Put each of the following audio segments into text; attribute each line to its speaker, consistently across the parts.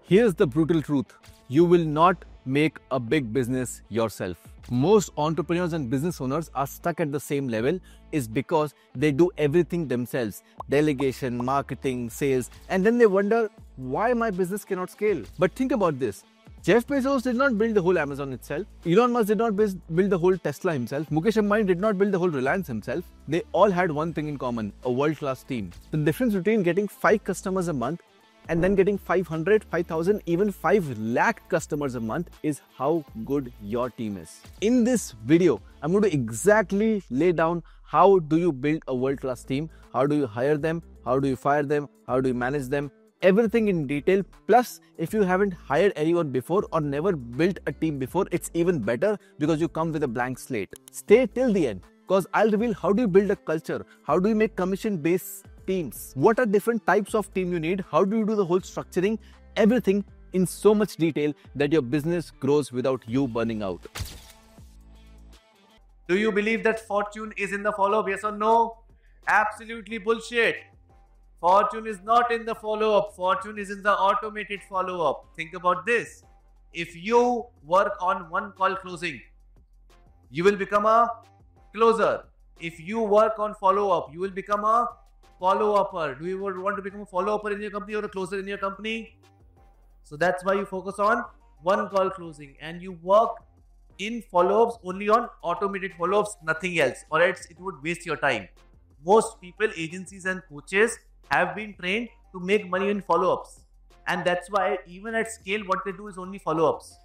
Speaker 1: Here's the brutal truth. You will not make a big business yourself. Most entrepreneurs and business owners are stuck at the same level is because they do everything themselves. Delegation, marketing, sales, and then they wonder why my business cannot scale. But think about this. Jeff Bezos did not build the whole Amazon itself. Elon Musk did not build the whole Tesla himself. Mukesh Ambani did not build the whole Reliance himself. They all had one thing in common, a world-class team. The difference between getting 5 customers a month and then getting 500, 5,000, even 5 lakh customers a month is how good your team is. In this video, I'm going to exactly lay down how do you build a world-class team, how do you hire them, how do you fire them, how do you manage them, everything in detail. Plus, if you haven't hired anyone before or never built a team before, it's even better because you come with a blank slate. Stay till the end because I'll reveal how do you build a culture, how do you make commission-based teams, what are different types of team you need, how do you do the whole structuring, everything in so much detail that your business grows without you burning out.
Speaker 2: Do you believe that fortune is in the follow-up? Yes or no? Absolutely bullshit. Fortune is not in the follow-up. Fortune is in the automated follow-up. Think about this. If you work on one call closing, you will become a closer. If you work on follow-up, you will become a follow-upper. Do you want to become a follow-upper in your company or a closer in your company? So that's why you focus on one call closing and you work in follow-ups only on automated follow-ups, nothing else, or else it would waste your time. Most people, agencies and coaches have been trained to make money in follow-ups, and that's why even at scale what they do is only follow-ups.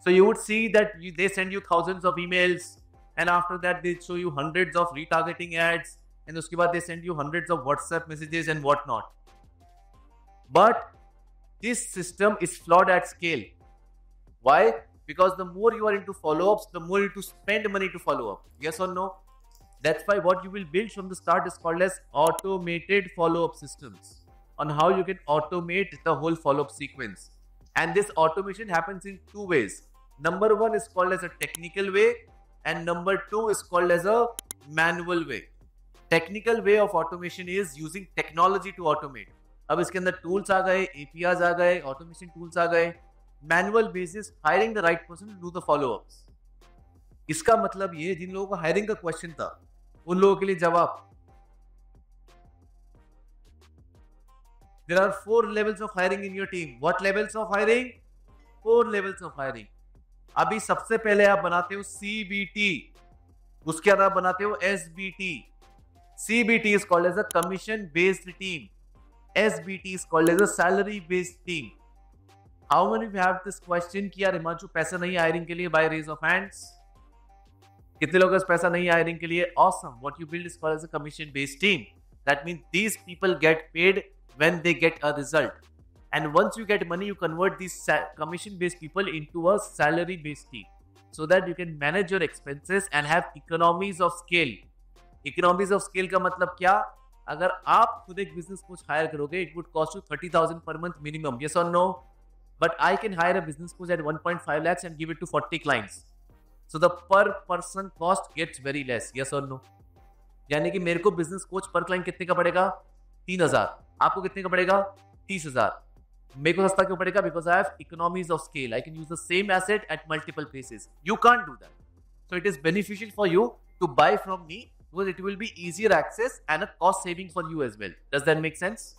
Speaker 2: So you would see that they send you thousands of emails and after that they show you hundreds of retargeting ads and uske baad they send you hundreds of WhatsApp messages and whatnot. But this system is flawed at scale. Why? Because the more you are into follow-ups, the more you need to spend money to follow up. Yes or no? That's why what you will build from the start is called as automated follow-up systems, on how you can automate the whole follow-up sequence. And this automation happens in 2 ways. Number 1 is called as a technical way and number 2 is called as a manual way. Technical way of automation is using technology to automate. अब इसके अंदर tools आ गए, APIs आ गए, automation tools आ गए. Manual basis, hiring the right person to do the follow-ups. इसका मतलब ये जिन लोगों का हायरिंग का क्वेश्चन था उन लोगों के लिए जवाब. There are 4 levels of hiring in your team. What levels of hiring? 4 levels of hiring. अभी सबसे पहले आप बनाते हो CBT, उसके बाद आप बनाते हो SBT. CBT is called as a commission based team. SBT is called as a salary based team. How many of you have this question कि यार हिमांशु पैसा नहीं हायरिंग के लिए? By raise of hands. कितने लोगों का पैसा नहीं हायरिंग के लिए? Awesome. What you build is called as a commission based team. That means these people get paid when they get a result. And once you get money, you convert these commission based people into a salary based team so that you can manage your expenses and have economies of scale. Economies of scale का मतलब क्या? अगर आप खुद एक business coach hire करोगे, it would cost you 30,000 per month minimum. Yes or no? But I can hire a business coach at 1.5 lakhs and give it to 40 clients. So the per person cost gets very less. Yes or no? यानी कि मेरे को business coach per client कितने का पड़ेगा? 3,000. आपको कितने का पड़ेगा? 30,000. मेरे को सस्ता क्यों पड़ेगा? Because I have economies of scale. I can use the same asset at multiple places. You can't do that. So it is beneficial for you to buy from me because it will be easier access and a cost saving for you as well. Does that make sense?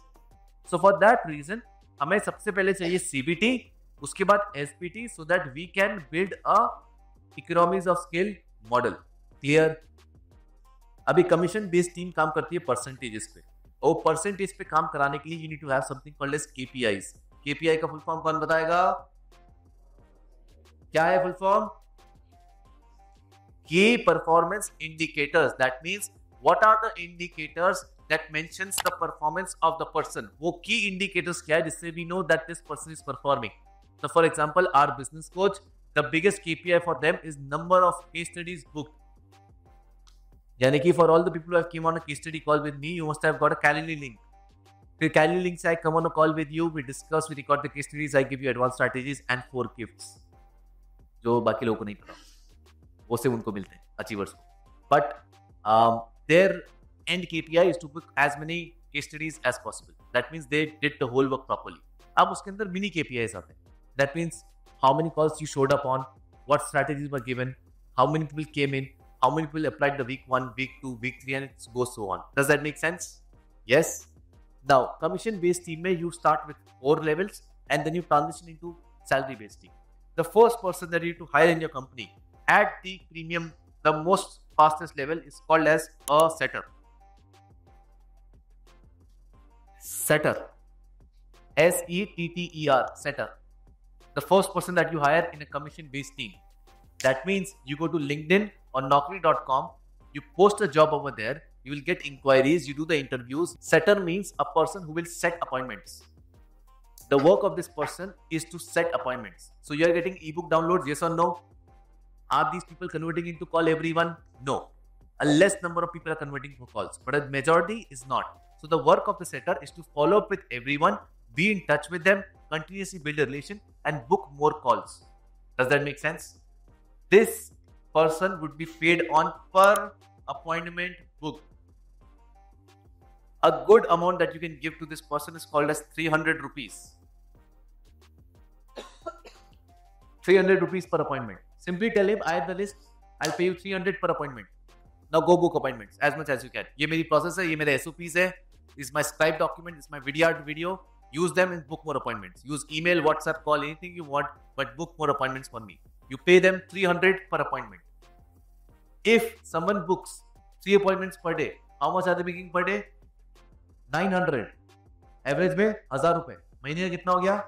Speaker 2: So for that reason, हमें सबसे पहले चाहिए CBT, उसके बाद SBT, so that we can build a economies of scale model. Clear? अभी commission based team काम करती है percentages पे, और percentage पे काम कराने के लिए you need to have something called as KPIs. KPI का full form कौन बताएगा? क्या है full form? Key performance indicators. That means what are the indicators that mentions the performance of the person? वो key indicators क्या है जिससे we know that this person is performing? So for example, our business coach, the biggest KPI for them is number of case studies booked. यानी कि for all the people who have came on a case study call with me, you must have got a Calendly link. फिर Calendly link से I come on a call with you, we discuss, we record the case studies, I give you advanced strategies and 4 gifts जो बाकी लोगों को नहीं पता, वो सिर्फ उनको मिलते हैं अचीवर्स को. But their end KPI is to book as many case studies as possible. That means they did the whole work properly. अब उसके अंदर मिनी KPIs आते हैं. That means how many calls you showed up on, what strategies were given, how many people came in, how many people applied the week 1, week 2, week 3, and it goes so on. Does that make sense? Yes. Now, commission-based team mein you start with 4 levels and then you transition into salary-based team. The first person that you need to hire in your company at the premium, the most fastest level is called as a setter. Setter. SETTER. Setter. The first person that you hire in a commission-based team. That means you go to LinkedIn or Naukri.com, you post a job over there, you will get inquiries, you do the interviews. Setter means a person who will set appointments. The work of this person is to set appointments. So you are getting ebook downloads, yes or no? Are these people converting into call everyone? No. A less number of people are converting for calls, but a majority is not. So the work of the setter is to follow up with everyone, be in touch with them, continuously build a relation and book more calls. Does that make sense? This person would be paid on per appointment booked. A good amount that you can give to this person is called as 300 rupees. 300 rupees per appointment. Simply tell him, I have the list, I'll pay you 300 per appointment. Now go book appointments as much as you can. ये मेरी process है, ये मेरे SOPs है. This is my Skype document, this is my video. Use them and book more appointments. Use email, WhatsApp, call, anything you want, but book more appointments for me. You pay them 300 per appointment. If someone books 3 appointments per day, how much are they making per day? 900. Average में 1000 रुपए. महीने का कितना हो गया?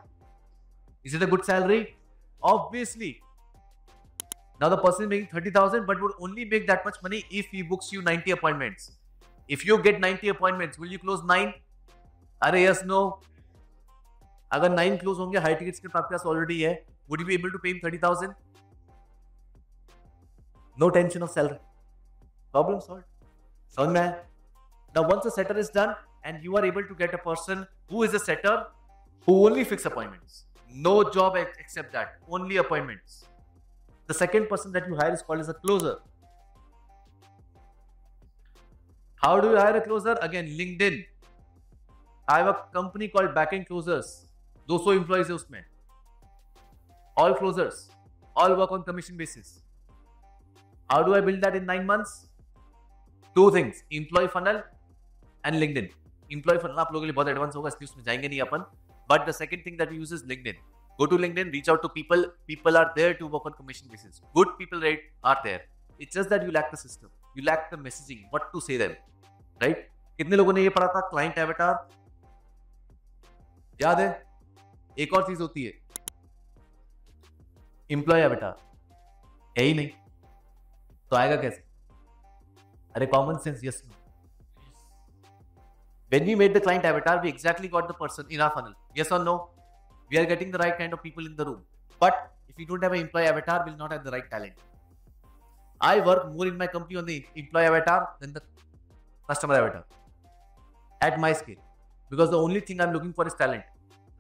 Speaker 2: Is it a good salary? Obviously. Now the person is making 30,000 but would only make that much money if he books you 90 appointments. If you get 90 appointments, will you close 9? अरे yes, no. अगर 9 close होंगे, high ticket script आपके पास already है, would you be able to pay him 30,000? No tension of salary. Problem solved. समझ में आया? Now once the setter is done and you are able to get a person who is a setter who only fix appointments. No job except that. Only appointments. The second person that you hire is called as a closer. How do you hire a closer? Again, LinkedIn. I have a company called Backend Closers. 200 employees है उसमें. All closers. All work on commission basis. How do I build that in 9 months? 2 things. Employee funnel and LinkedIn. Employee funnel आप लोगों के लिए बहुत advanced होगा, इसलिए उसमें जाएंगे नहीं अपन. But the second thing that we use is LinkedIn. Go to LinkedIn, reach out to people. People are there to work on commission basis. Good people are there. It's just that you lack the system. You lack the messaging. What to say them. Right? कितने लोगों ने ये पढ़ा था? Client avatar. याद है? एक और चीज होती है. Employee avatar. है ही नहीं. तो आएगा कैसे? अरे common sense, yes. When we made the client avatar, we exactly got the person in our funnel. Yes or no? We are getting the right kind of people in the room. But if we don't have an employee avatar, we'll not have the right talent. I work more in my company on the employee avatar than the customer avatar. At my scale. Because the only thing I'm looking for is talent.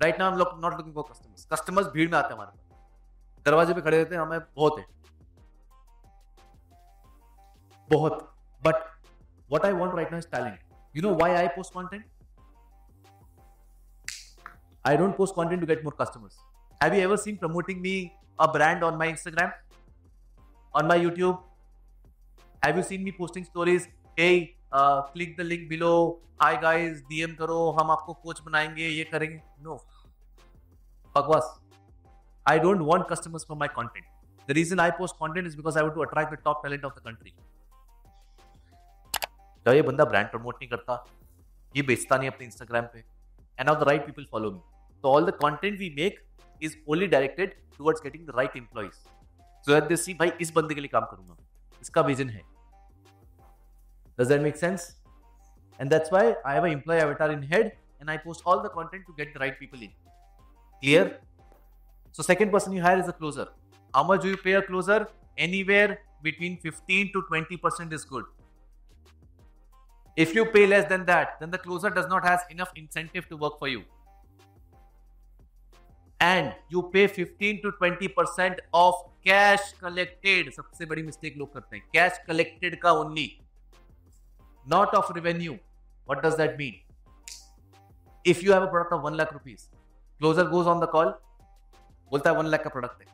Speaker 2: Right now, I'm not looking for customers. Customers भीड़ में आते हैं हमारे पास. दरवाजे पे खड़े रहते हैं, हमें बहुत है. बहुत. But what I want right now is talent. You know why I post content? I don't post content to get more customers. Have you ever seen promoting me a brand on my Instagram? On my YouTube? Have you seen me posting stories? Hey, click the link below. Hi guys, DM करो, हम आपको coach बनाएंगे, ये करेंगे. No. बकवास. I don't want customers from my content. The reason I post content is because I want to attract the top talent of the country. जब ये बंदा ब्रांड प्रमोट नहीं करता, ये बेचता नहीं अपने इंस्टाग्राम पे, and now the right people follow me. So all the content we make is only directed towards getting the right employees. So that they see, भाई इस बंदे के लिए काम करूंगा, इसका विजन है. Does that make sense? And that's why I have an employee avatar in head and I post all the content to get the right people in. Clear? So second person you hire is a closer. How much do you pay a closer? Anywhere between 15 to 20% is good. If you pay less than that, then the closer does not have enough incentive to work for you. And you pay 15 to 20% of cash collected. सबसे बड़ी mistake लोग करते हैं. Cash collected का only. Not of revenue. What does that mean? If you have a product of 1 lakh rupees, Closer goes on the call, बोलता है 1 लाख का product है,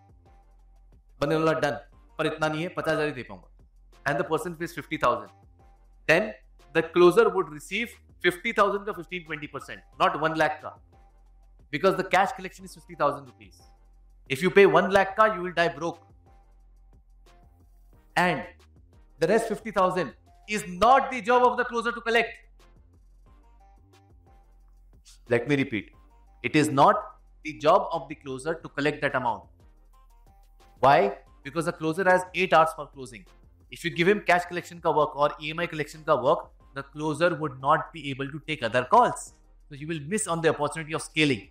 Speaker 2: बंदे बोला डन, पर इतना नहीं है, 50,000 ही दे पाऊंगा, and the person pays 50,000. Then the closer would receive 50,000 का 15-20%, not 1 lakh का, because the cash collection is 50,000 rupees. If you pay 1 lakh ka, you will die broke. And the rest 50,000 is not the job of the closer to collect. Let me repeat. It is not the job of the closer to collect that amount. Why? Because the closer has 8 hours for closing. If you give him cash collection ka work or EMI collection ka work, the closer would not be able to take other calls. So you will miss on the opportunity of scaling.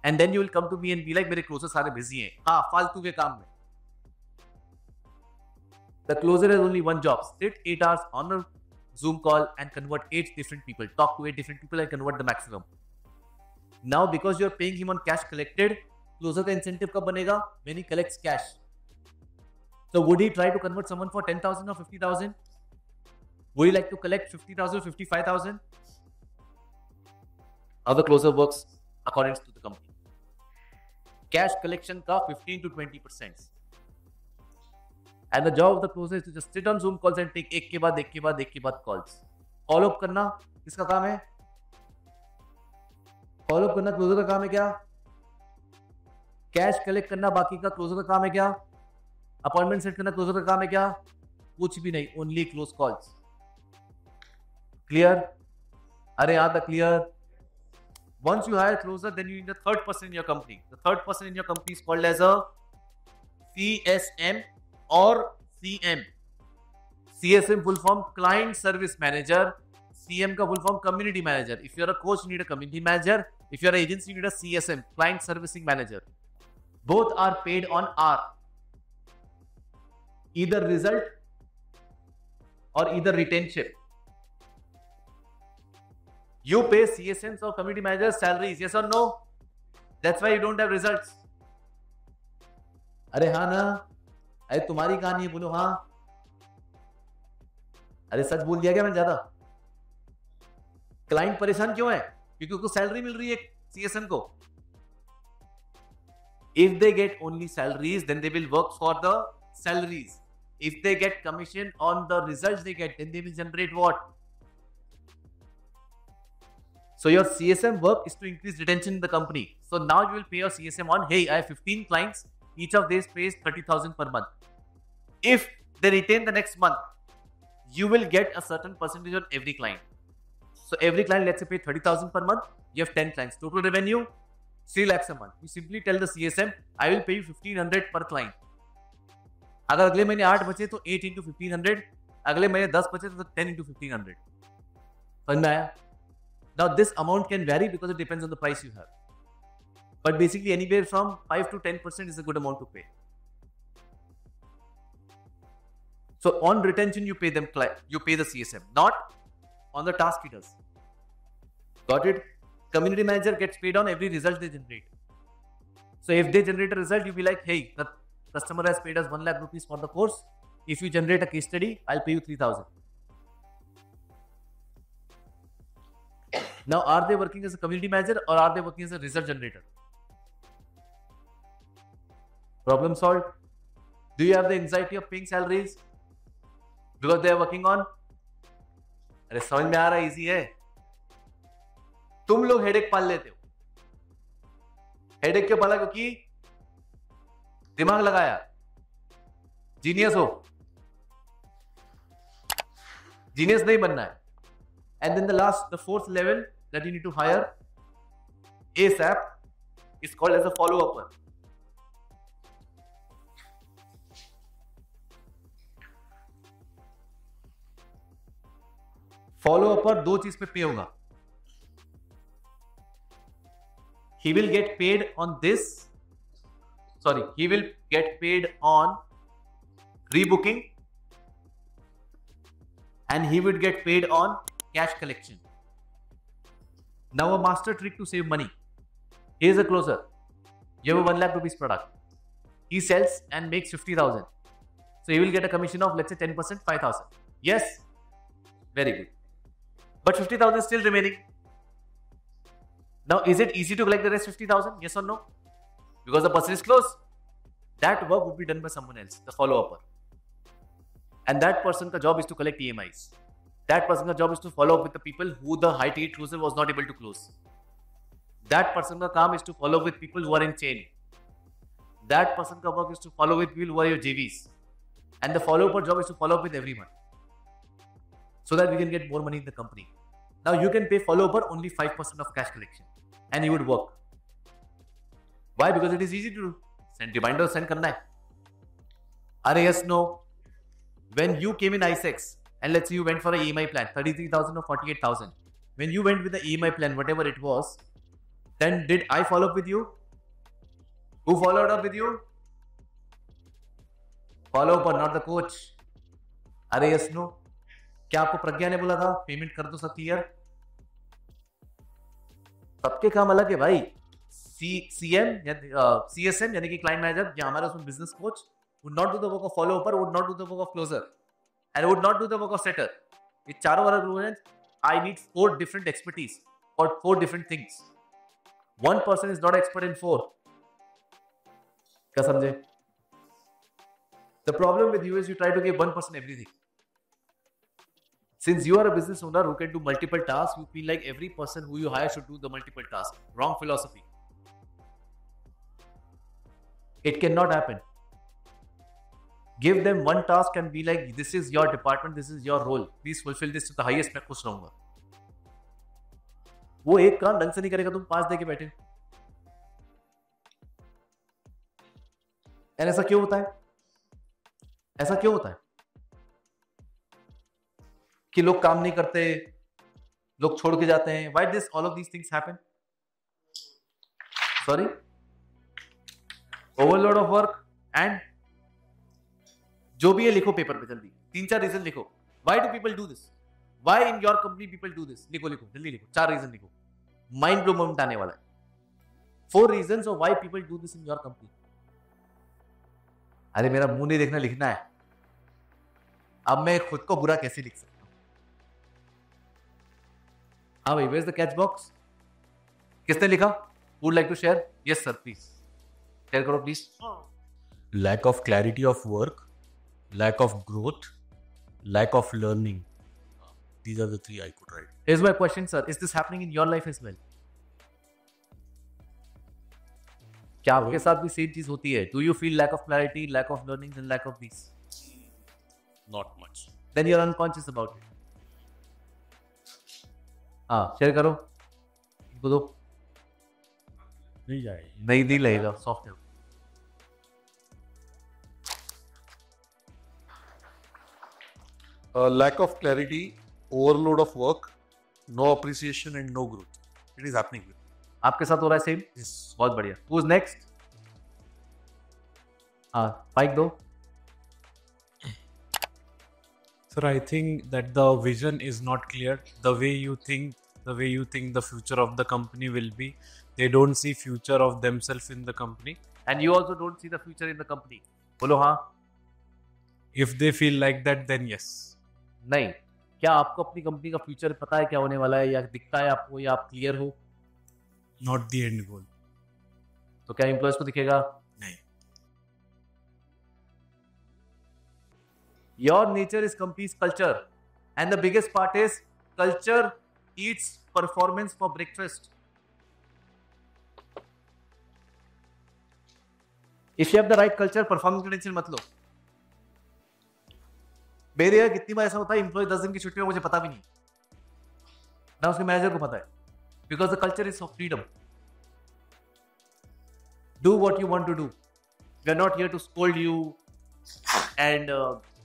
Speaker 2: And then you will come to me and be like, मेरे closer सारे busy हैं, हाँ फालतू के काम में. The closer has only one job: sit 8 hours on a Zoom call and convert 8 different people, talk to 8 different people and convert the maximum. Now because you are paying him on cash collected, closer का incentive कब बनेगा? When he collects cash. So would he try to convert someone for 10,000 or 50,000? Would he like to collect 50,000, 55,000? How the closer works according to the company. Cash collection का 15 to 20%. And the job of the closer is to just sit on Zoom calls and take एक के बाद calls. Follow up करना किसका काम है? Follow up करना closer का काम है क्या? Cash collect करना बाकी का closer का काम है क्या? Appointment set करना closer का काम है क्या? कुछ भी नहीं, only close calls. Clear? अरे यहाँ तक clear? Once you hire closer, then you need a third person in your company. The third person in your company is called as a CSM or CM. CSM full form Client Service Manager. CM का full form Community Manager. If you're a coach, you need a Community Manager. If you're an agency, you need a CSM, Client Servicing Manager. Both are paid on R. Either result or either retention. You pay CSMs or community managers salaries, yes or no? That's why you don't have results. अरे हाँ ना, अरे तुम्हारी कहानी है, बोलो हाँ. अरे सच बोल दिया क्या मैंने ज्यादा? क्लाइंट परेशान क्यों है? क्योंकि उसको सैलरी मिल रही है CSM को. If they get only salaries, then they will work for the salaries. If they get commission on the results they get, then they will generate what? So your CSM work is to increase retention in the company. So now you will pay your CSM on, hey, I have 15 clients. Each of these pays 30,000 per month. If they retain the next month, you will get a certain percentage on every client. So every client, let's say, pay 30,000 per month. You have 10 clients. Total revenue, 3 lakhs a month. You simply tell the CSM, I will pay you 1,500 per client. अगर अगले महीने 8 बचे तो 8 into 1,500. अगले महीने 10 बचे तो 10 into 1,500. समझ में आया? Now this amount can vary because it depends on the price you have. But basically anywhere from 5 to 10% is a good amount to pay. So on retention you pay them, you pay the CSM, not on the task he does. Got it? Community manager gets paid on every result they generate. So if they generate a result, you'll be like, hey, the customer has paid us 1 lakh rupees for the course. If you generate a case study, I'll pay you 3,000. Now, are they working as a community manager or are they working as a result generator? Problem solved. Do you have the anxiety of paying salaries because they are working on? अरे समझ में आ रहा है, easy है. तुम लोग headache पाल लेते हो. हेडेक क्यों पाला? क्योंकि दिमाग लगाया. जीनियस हो. जीनियस नहीं बनना है. And then the fourth level that you need to hire ASAP is called as a follow-upper. Follow-upper दो चीज पे पे होगा. He will get paid on this. Sorry, he will get paid on rebooking, and he would get paid on cash collection. Now a master trick to save money. Here's a closer. You have a 1 lakh rupees product. He sells and makes 50,000. So he will get a commission of, let's say, 10%, 5,000. Yes? Very good. But 50,000 is still remaining. Now, is it easy to collect the rest 50,000? Yes or no? Because the person is close. That work would be done by someone else, the follow-upper. And that person's job is to collect EMIs. That person's job is to follow up with the people who the high ticket closer was not able to close. That person's job is to follow with people who are in chain. That person's work is to follow with people who are your JVs. And the follow-upper job is to follow up with everyone. So that we can get more money in the company. Now you can pay follow-upper only 5% of cash collection. And he would work. Why? Because it is easy to do. Send reminder, send karna hai. Are yes, no. When you came in ISEX, and let's say you went for an EMI plan, 33,000 or 48,000. When you went with the EMI plan, whatever it was, then did I follow up with you? Who followed up with you? Follow up, not the coach. Are yes, no. क्या आपको प्रज्ञा ने बोला था payment कर दो सब clear? सबके काम अलग है भाई. CM या CSM यानी कि क्लाइंट मैनेजर या हमारा उसमें business coach would not do the work of follow-upper, would not do the work of closer, and would not do the work of setter. ये चारों अलग लोग हैं. I need 4 different expertise for 4 different things. One person is not expert in 4. क्या समझे? The problem with you is you try to give one person everything. Since you are a business owner who can do multiple tasks, you feel like every person who you hire should do the multiple tasks. Wrong philosophy. It cannot happen. Give them one task and be like, this is your department, this is your role. Please fulfill this to the highest. मैं खुश रहूंगा. वो एक काम ढंग से नहीं करेगा, तुम 5 दे के बैठे. ऐसा क्यों होता है? ऐसा क्यों होता है कि लोग काम नहीं करते, लोग छोड़ के जाते हैं? Why this all of these things happen? Sorry? Overload of work and जो भी है लिखो पेपर पे जल्दी. 3-4 रीजन लिखो. Why do people do this? Why in your company people do this? लिखो लिखो जल्दी लिखो. 4 रीजन लिखो. माइंड ब्लो मोमेंट आने वाला है. 4 reasons of why people do this in your company. अरे मेरा मुंह नहीं देखना, लिखना है. अब मैं खुद को बुरा कैसे लिख सकता हूं? हाँ भाई, where's the catch box? किसने लिखा? Would like to share? Yes sir, please. Share करो please.
Speaker 3: Lack of clarity of work, lack of growth, lack of learning. These are the 3 I could write.
Speaker 2: Here's my question, sir. Is this happening in your life as well? क्या आपके साथ भी same चीज होती है? Do you feel lack of clarity, lack of learning, and lack of these?
Speaker 3: Not much.
Speaker 2: Then you're unconscious about it. हाँ, share करो. इनको दो.
Speaker 3: नहीं जाएगी.
Speaker 2: नहीं लगेगा. सॉफ्ट है.
Speaker 4: Lack of clarity, overload of work, no appreciation and no growth. It is happening.
Speaker 2: आपके साथ हो रहा है सेम?
Speaker 4: Yes.
Speaker 2: बहुत बढ़िया. Who's next? हाँ, माइक दो.
Speaker 5: Sir, I think that the vision is not clear. The way you think the future of the company will be, they don't see future of themselves in the company.
Speaker 2: And you also don't see the future in the company. बोलो हाँ.
Speaker 5: If they feel like that, then yes.
Speaker 2: नहीं. क्या आपको अपनी company का future पता है क्या होने वाला है, या दिखता है आपको, या आप क्लियर हो?
Speaker 5: Not the end goal.
Speaker 2: तो क्या एम्प्लॉयज को दिखेगा?
Speaker 5: नहीं.
Speaker 2: Your nature is company's culture, and the biggest part is culture eats performance for breakfast. If you have the right culture, performance की टेंशन मत लो. मेरे यहाँ कितनी बार ऐसा होता है, एम्प्लॉय 10 दिन की छुट्टी में, मुझे पता भी नहीं ना उसके मैनेजर को पता है. Because the culture is of freedom. Do what you want to do. We are not here to scold you and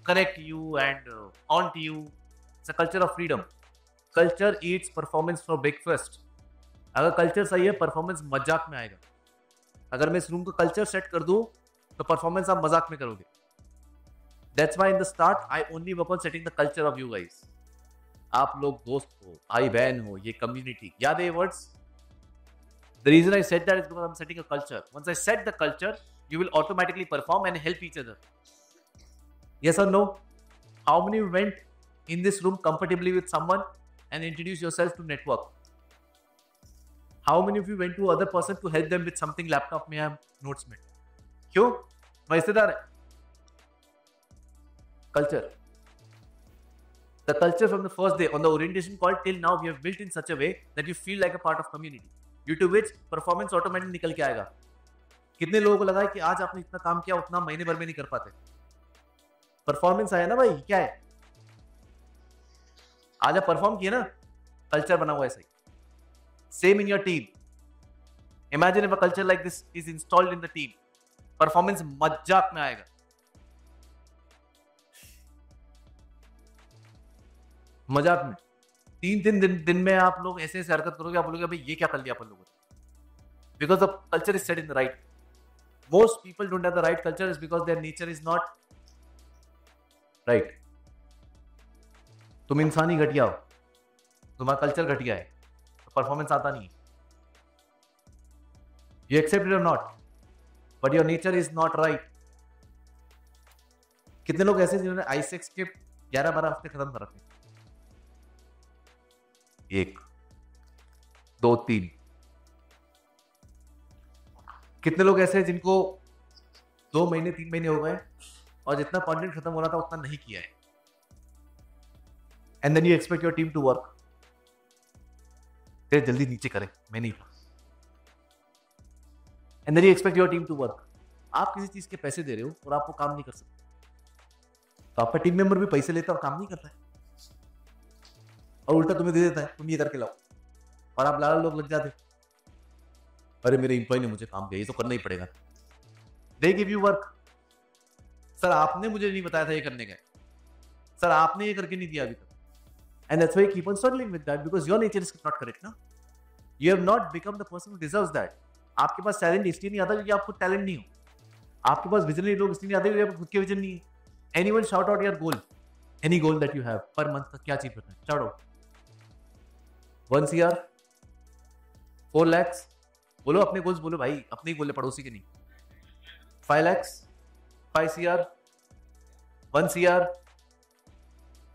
Speaker 2: correct you and haunt you. It's a culture of freedom. Culture eats performance for breakfast. अगर culture सही है, performance मजाक में आएगा. अगर मैं इस room का कल्चर सेट कर दूं, तो परफॉर्मेंस आप मजाक में करोगे. That's why in the start I only work on setting the culture of you guys. आप लोग दोस्त हो, भाई बहन हो, ये कम्युनिटी. याद है ये words? The reason I said that is because I'm setting a culture. Once I set the culture, you will automatically perform and help each other. Yes or no? How many went in this room comfortably with someone and introduce yourself to network? How many of you went to other person to help them with something laptop में आप notes में? क्यों? हिस्सेदार है. Culture. The culture from the first day on the orientation call till now we have built in such a way that you feel like a part of community. Due to which performance automatically निकल के आएगा. कितने लोगों को लगा है कि आज आपने इतना काम किया उतना महीने भर में नहीं कर पाते. परफॉर्मेंस आया ना भाई, क्या है? आज आप परफॉर्म किए ना, कल्चर बना हुआ है सही. Same in your team. Imagine if a culture like this is installed in the team, performance मजाक में आएगा. मजाक में 3 दिन में आप लोग ऐसे ऐसे हरकत करोगे, आप बोलोगे भाई ये क्या कर लिया अपन लोगों ने. Because the culture is set in the right. Most people don't have the right culture is because their nature is not right. तुम इंसान ही घटिया हो, तुम्हारा कल्चर घटिया है, तो परफॉर्मेंस आता नहीं. यू एक्सेप्ट इट और not, but your nature is not right. कितने लोग ऐसे जिन्होंने आईसेक्स के 11-12 हफ्ते खत्म कर रखे? 1 2 3. कितने लोग ऐसे हैं जिनको 2 महीने 3 महीने हो गए और जितना कंटेंट खत्म हो रहा था उतना नहीं किया है. And then you expect your team to work. तेरे जल्दी नीचे करे, मैं नहीं. And then you expect your team to work. आप किसी चीज के पैसे दे रहे हो और आप वो काम नहीं कर सकते, तो आपका टीम मेंबर भी पैसे लेता है और काम नहीं करता है, और उल्टा तुम्हें दे देता है तुम ये करके लाओ, और आप लाल लोग लग जाते. अरे मेरे एम्प्लॉय ने मुझे काम दिया, ये तो करना ही पड़ेगा. They give you work. Sir आपने मुझे नहीं बताया था ये करने का, सर आपने ये करके नहीं दिया अभी तक. And that's why you keep on struggling with that because your nature is not correct, ना? You have not become the person who deserves that. आपके पास टैलेंट इसलिए नहीं आता क्योंकि आपको टैलेंट नहीं हो. आपके पास विजनरी लोग इसलिए नहीं आते क्योंकि आपको खुद के विजन नहीं है. Anyone shout out your goal, any goal that you have per month का क्या अचीव करना है? Shout out. 1 CR, 4 lakhs. बोलो अपने गोल्स, बोलो भाई, अपने ही बोले, पड़ोसी के नहीं. 5 lakhs, 5 CR, 1 CR.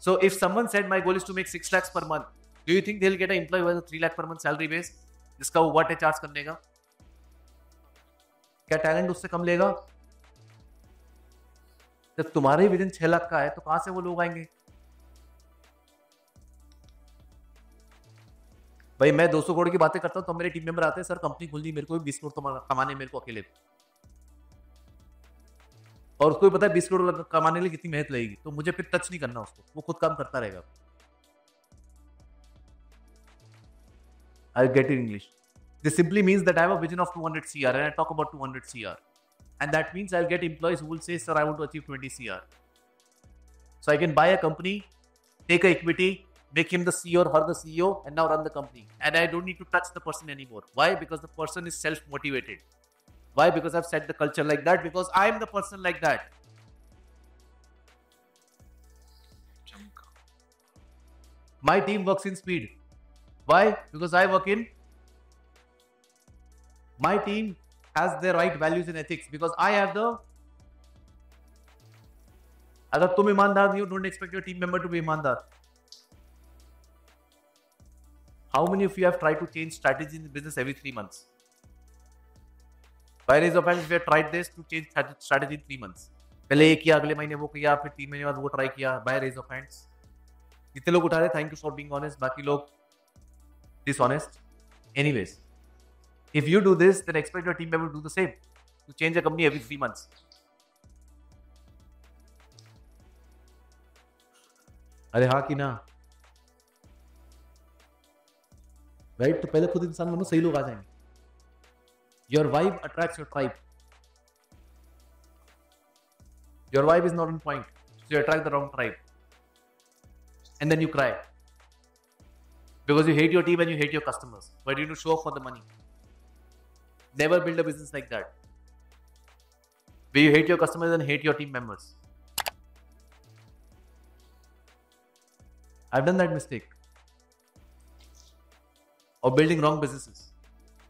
Speaker 2: So if someone said my goal is to make 6 lakhs per month, do you think they'll get an employee who has a 3 lakh per month salary base जिसका वो what charge करने का? क्या talent उससे कम लेगा? जब तुम्हारा ही vision 6 lakh का है तो कहां से वो लोग आएंगे? भाई मैं 200 करोड़ की बातें करता हूं तो मेरे टीम मेंबर आते हैं, सर कंपनी खुलनी, मेरे को भी 20 करोड़ कमाने, मेरे को अकेले. और उसको भी पता है 20 करोड़ कमाने के लिए कितनी मेहनत लगेगी, तो मुझे फिर टच नहीं करना उसको, वो खुद काम करता रहेगा. I get in English. This simply means that I have a vision of 200 CR and I talk about 200 CR. And that means I'll get employees who will say, sir, I want to achieve 20 CR. So I can buy a company, take a equity, make him the CEO or her the CEO, and now run the company. And I don't need to touch the person anymore. Why? Because the person is self-motivated. Why? Because I've set the culture like that. Because I'm the person like that. My team works in speed. Why? Because I work in. My team has the right values and ethics. Because I have the. अगर तुम ईमानदार नहीं हो, don't expect your team member to be ईमानदार. How many of you have tried to change strategy in the business every 3 months? By raise of hands, we have tried this to change strategy in 3 months. पहले ये किया, अगले महीने वो किया, फिर 3 महीने बाद वो ट्राई किया. By raise of hands. जितने लोग उठा रहे, thank you for being honest. बाकी लोग dishonest. Anyways, if you do this, then expect your team member to do the same. To change a company every 3 months. अरे हाँ कि ना? राइट? तो पहले खुद इंसान बनो, सही लोग आ जाएंगे. Your vibe attracts your tribe. Your vibe is not on point, so you attract the wrong tribe. And then you cry. Because you hate your team and you hate your customers. But you need to show up for the money. Never build a business like that. Where you hate your customers and hate your team members. I've done that mistake. Of building wrong businesses.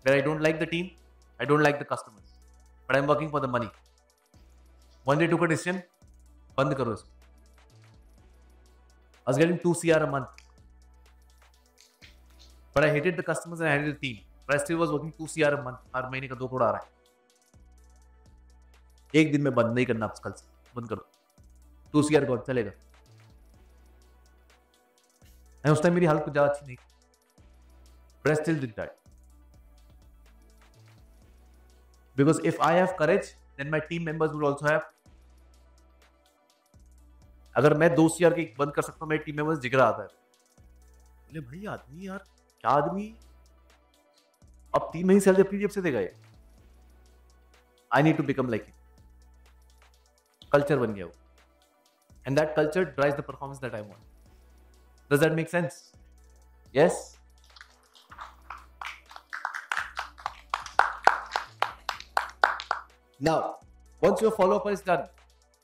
Speaker 2: Where I don't like the team, I don't like the customers. But I'm working for the money. One day took a decision, बंद करो इसको. I was getting 2 CR a month. But I hated the customers and I hated the team. Prestige was working 2 CR a month, हर महीने का 2 करोड़ आ रहा है. एक दिन में बंद नहीं करना, कल से बंद करो. 2 CR गॉड चलेगा. And उस टाइम मेरी हालत कुछ ज्यादा अच्छी नहीं. But I still did that. Because if I have courage, then my team members will also have. अगर मैं 2 CR के बंद कर सकता हूँ, मेरे टीम मेंबर्स जिगरा आता है. बोले भाई आदमी यार, क्या आदमी, अब 3 महीने सैलरी अपनी जेब से देगा ये. I need to become like it. Culture बन गया वो. And that culture drives the performance that I want. Does that make sense? Yes. Now, once your follow-up is done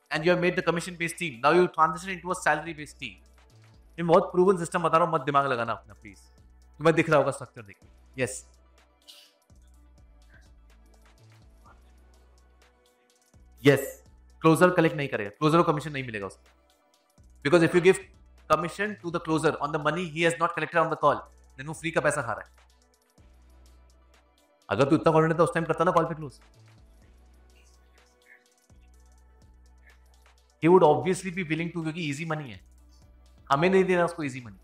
Speaker 2: and you have made the commission-based team, now you transition into a salary-based team. मैं बहुत proven system बता रहा हूँ, मत दिमाग लगाना अपना please. तुम्हें दिख रहा होगा structure देखिए. Yes. Yes. Closer collect नहीं करेगा. Closer को commission नहीं मिलेगा उसको. Because if you give commission to the closer on the money he has not collected on the call, then वो free का पैसा खा रहा है. अगर तू इतना confident था उस time करता ना call पे close. He would obviously be willing to, क्योंकि easy money है. हमें नहीं देना उसको easy money.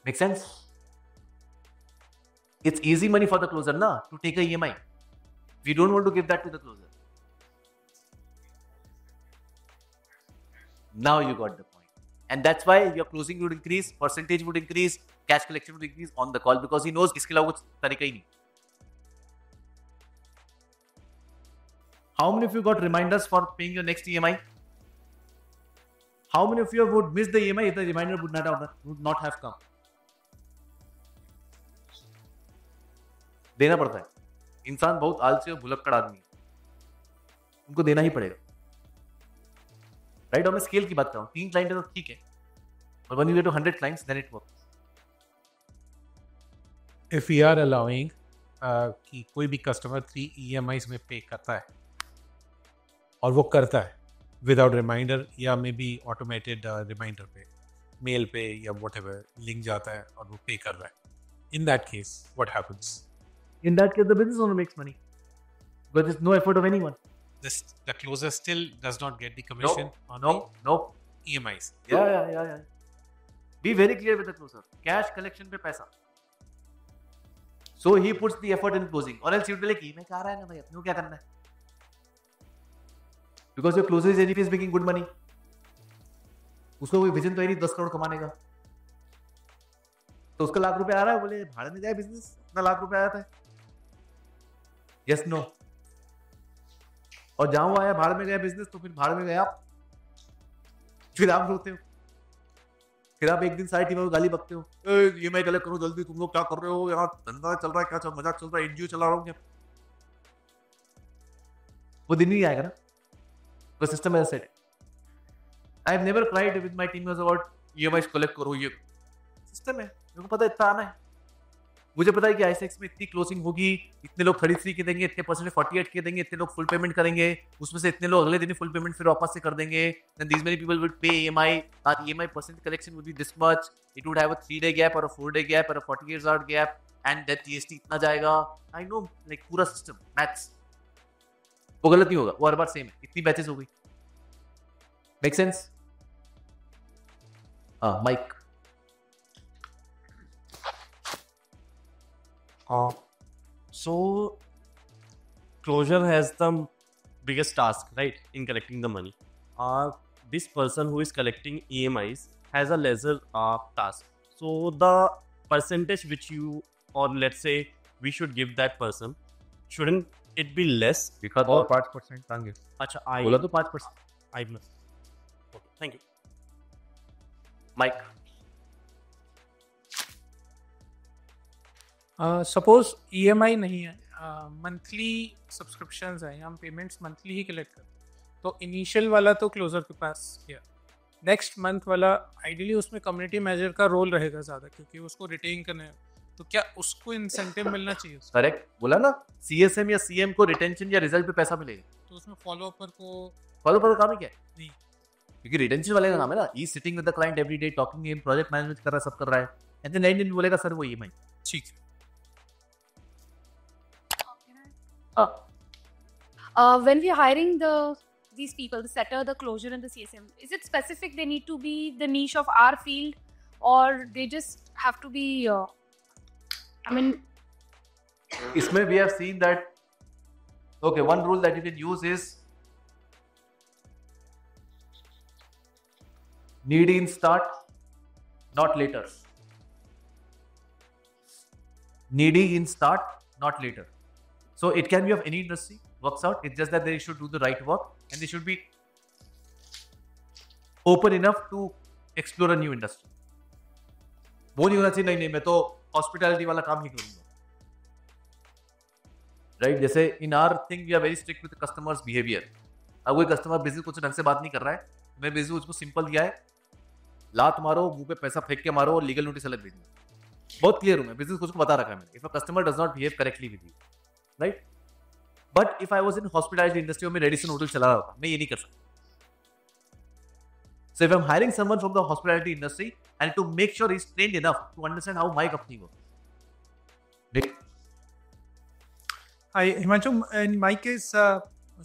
Speaker 2: Make sense? It's easy money for the closer ना, to take a EMI. We don't want to give that to the closer. Now you got the point. And that's why your closing would increase, percentage would increase, cash collection would increase on the call because he knows इसके अलावा कुछ तरीका ही नहीं. How many of you got reminders for paying your next EMI? How many of you would miss the EMI if the reminder would not have come? देना पड़ता है. इंसान बहुत आलसी और भुलक्कड़ आदमी है. उनको देना ही पड़ेगा. राइट? और मैं स्केल की बात कर रहा हूँ. 3 क्लाइंट है तो ठीक है. और when you get to 100 clients, then it works.
Speaker 6: If we are allowing कि कोई भी कस्टमर 3 EMIs में पे करता है और वो करता है विदाउट रिमाइंडर या मे बी ऑटोमेटेड रिमाइंडर पे, मेल पे या व्हाटएवर लिंक जाता है और वो पे कर रहा है, in that case what happens?
Speaker 2: In that case, the business owner makes money because there's no effort of anyone.
Speaker 6: The closer still does not get the commission on
Speaker 2: No.
Speaker 6: the EMIs.
Speaker 2: Yeah. Be very clear with the closer. Cash collection पे पैसा. So he puts the effort in closing. Or else you'd be like, मैं कह रहा है ना भाई, अपने को क्या करना है? Because your closer is anyways making good money. उसको कोई विजन तो है नहीं 10 करोड़ कमाने का. तो उसका लाख रुपए आ रहा है, बोले भाड़े में जाए बिजनेस, अपना लाख रुपए आया था. Yes no. और जहां वो आया भाड़ में गया बिजनेस, तो फिर भाड़ में गया आप. फिर आप रोते हो. फिर आप एक दिन सारी टीमों को गाली बकते हो, ये मैं कलेक्ट करो जल्दी, तुम लोग क्या कर रहे हो, यहाँ धंधा चल रहा है, क्या मजाक चल रहा है, एनजीओ चला रहा हूँ क्या. वो दिन नहीं आएगा ना. The system has said it. I have never cried with my team members about EMIs collect करो, ये सिस्टम है. मेरे को पता है इतना आना है. मुझे पता है कि ISX में इतनी क्लोजिंग होगी, इतने लोग 33 के देंगे, इतने परसेंट 48 के देंगे, इतने लोग फुल पेमेंट करेंगे, उसमें से इतने लोग अगले दिन फुल पेमेंट फिर वापस से कर देंगे. Then these many people would pay EMI. Our EMI percent collection would be this much. It would have a 3-day gap or a 4-day gap or a 48-hour gap, and that GST इतना जाएगा. I know, like पूरा system, maths. वो गलत नहीं होगा, वो हर बार same है. इतनी बैचेस हो गई. Make sense? Mike.
Speaker 7: So closure has the biggest task, right, in collecting the money. This person who is collecting EMIs has a lesser task. So the percentage which you, or let's say we should give that person, shouldn't it be less?
Speaker 2: लिखा तो 5% टांगे.
Speaker 7: अच्छा,
Speaker 2: बोला तो 5%.
Speaker 7: I must. Okay, thank you.
Speaker 2: Mike.
Speaker 8: Suppose EMI नहीं है, monthly subscriptions हैं, हम पेमेंट्स मंथली ही कलेक्ट करते हैं, तो इनिशियल वाला तो क्लोजर के पास किया, नेक्स्ट मंथ वाला आइडियली उसमें कम्युनिटी मैनेजर का रोल रहेगा ज़्यादा, क्योंकि उसको रिटेन करना है. तो क्या उसको इंसेंटिव मिलना चाहिए?
Speaker 2: करेक्ट बोला ना. CSM या CM को रिटेंशन या रिजल्ट पे पैसा मिलेगा.
Speaker 8: तो उसमें फॉलोअपर को
Speaker 2: काम ही क्या है?
Speaker 8: नहीं,
Speaker 2: क्योंकि रिटेंशन वाले का काम है ना. He sitting with the client every day, talking him, project management कर रहा है, सब कर रहा है. एंड देन एंड बोलेगा सर वो EMI.
Speaker 8: ठीक है.
Speaker 9: When we're hiring these people, the setter, the closure, and the CSM, is it specific they need to be the niche of our field, or they just have to be? I mean,
Speaker 2: इसमें we have seen that. Okay, one rule that you can use is needy in start, not later. Needy in start, not later. So it can be of any industry, works out. It's just that they should do the right work and they should be open enough to explore a new industry. वो नहीं होना चाहिए नहीं मैं तो hospitality वाला काम ही करूंगा. राइट जैसे in our thing we are very strict with customers behaviour. अब कोई कस्टमर बिजनेस कुछ ढंग से बात नहीं कर रहा है, मैं बिजनेस उसको सिंपल दिया है, लात मारो मुंह पे पैसा फेंक के मारो और लीगल नोटिस अलग भेजना. बहुत क्लियर हूं मैं, बिजनेस कुछ को बता रखा है मैंने. If a customer does not behave correctly with you, right. But if I was in hospitality industry में रेडिसन होटल चला रहा था, मैं ये नहीं कर सकता. So if I'm hiring someone from the hospitality industry, and to make sure he's trained enough to understand how my company works.
Speaker 8: Hi, Himanshu. In my case,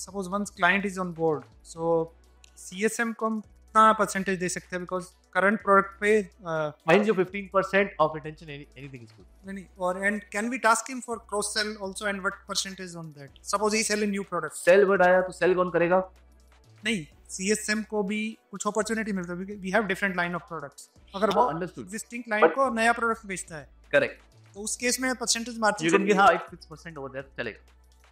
Speaker 8: suppose once client is on board, so CSM को हम कितना percentage दे सकते हैं? Because current product पे
Speaker 2: Mind you, 15% of retention, anything is good.
Speaker 8: नहीं, और and can we task him for cross sell also, and what percentage on that? Suppose he sell a new product.
Speaker 2: Sell word आया तो sell कौन करेगा?
Speaker 8: नहीं, CSM को भी कुछ अपॉर्चुनिटी मिलता है. We have different line of products. अगर वो existing client को नया प्रोडक्ट बेचता है,
Speaker 2: correct,
Speaker 8: तो उस केस में percentage margin
Speaker 2: you can give 5% over there, चलेगा.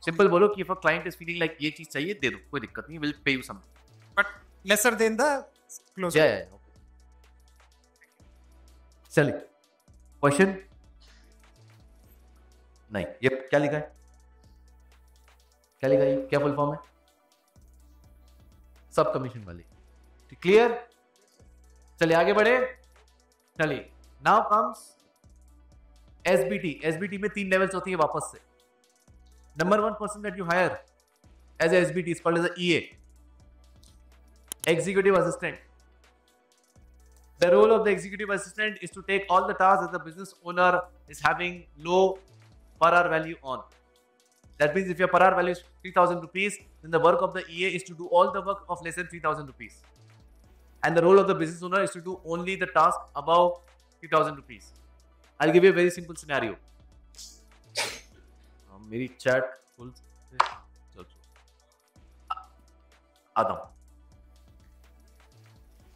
Speaker 2: सिंपल बोलो कि if a client is feeling like ये चीज चाहिए दे दो, कोई दिक्कत नहीं, will pay you something,
Speaker 8: but lesser than the closer.
Speaker 2: yeah. चलिए, क्वेश्चन नहीं, ये क्या लिखा है? क्या लिखा है? क्या फुल फॉर्म है? सब कमीशन वाली. क्लियर? चलिए आगे बढ़े. चलिए, नाउ कम्स एसबीटी. एसबीटी में 3 लेवल्स होती है वापस से. Number 1 person that you hire as SBT is called as EA, executive assistant. The role of the executive assistant is to take all the tasks that the business owner is having low per hour value on. That means if your per hour value is 3,000 rupees, then the work of the EA is to do all the work of less than 3,000 rupees. And the role of the business owner is to do only the task above 3,000 rupees. I'll give you a very simple scenario. मेरी chat full Adam.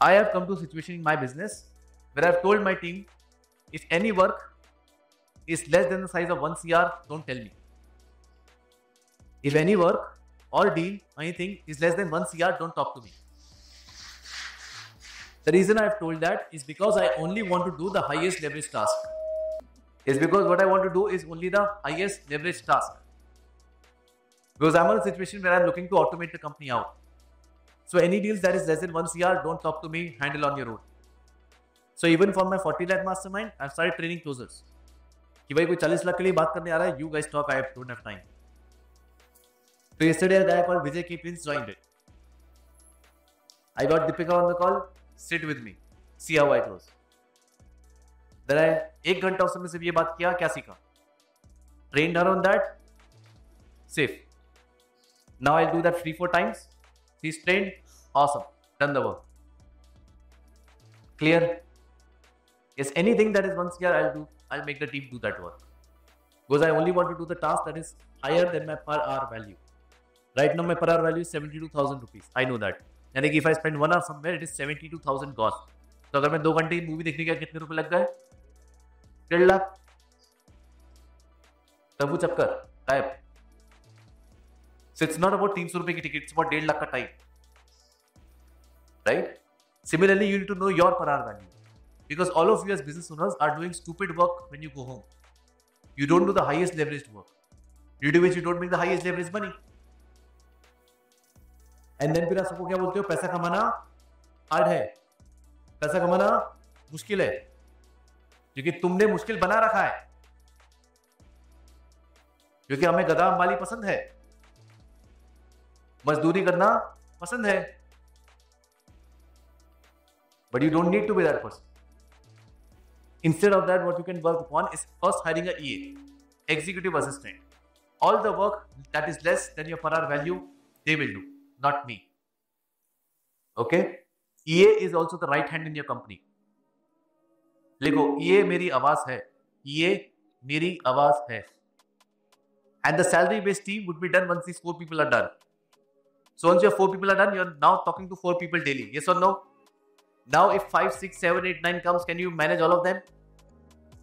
Speaker 2: I have come to a situation in my business where I've told my team, if any work is less than the size of 1 CR, don't tell me. If any work or deal, anything is less than 1 CR, don't talk to me. The reason I've told that is because I only want to do the highest leverage task. Is because what I want to do is only the highest leverage task. Because I'm in a situation where I'm looking to automate the company out. So any deals that is less than 1 CR, don't talk to me, handle on your own. So even for my 40 lakh mastermind, I've started training closers. कि भाई कोई 40 लाख के लिए बात करने आ रहा है, you guys talk, I don't have time. So yesterday a guy called Vijay K. Prince joined it. I got Deepika on the call, sit with me, see how I close. Then I 1 घंटा उसमें से ये बात किया, क्या सीखा? Trained her on that, safe. Now I'll do that 3-4 times. She's trained, awesome, done the work. Clear? Yes, anything that is 1 CR, I'll make the team do that work. Because I only want to do the task that is higher than my per hour value. Right now my per hour value is 72,000 rupees. I know that. यानी कि if I spend 1 hour somewhere, it is 72,000 cost. तो अगर मैं 2 घंटे की movie देखने का कितने रुपए लग गए? 1.5 लाख. तबू चक्कर type. So it's not about 300 रुपए की टिकट, it's about 1.5 लाख का time. Right? Similarly, you need to know your per hour value. Because all of you as business owners are doing stupid work when you go home. You don't do the highest leveraged work. Due to which you don't make the highest leveraged money. And then फिर आप सबको क्या बोलते हो? पैसा कमाना hard है, पैसा कमाना मुश्किल है, क्योंकि तुमने मुश्किल बना रखा है, क्योंकि हमें गधा अंबानी पसंद है, मजदूरी करना पसंद है. But you don't need to be that person. Instead of that, what you can work upon is first hiring a EA, executive assistant. All the work that is less than your per hour value, they will do, not me. Okay? EA is also the right hand in your company. देखो, EA मेरी आवाज है. EA मेरी आवाज है. And the salary based team would be done once these 4 people are done. So once your 4 people are done, you're now talking to 4 people daily. Yes or no? Now if 5, 6, 7, 8, 9 comes, can you manage all of them?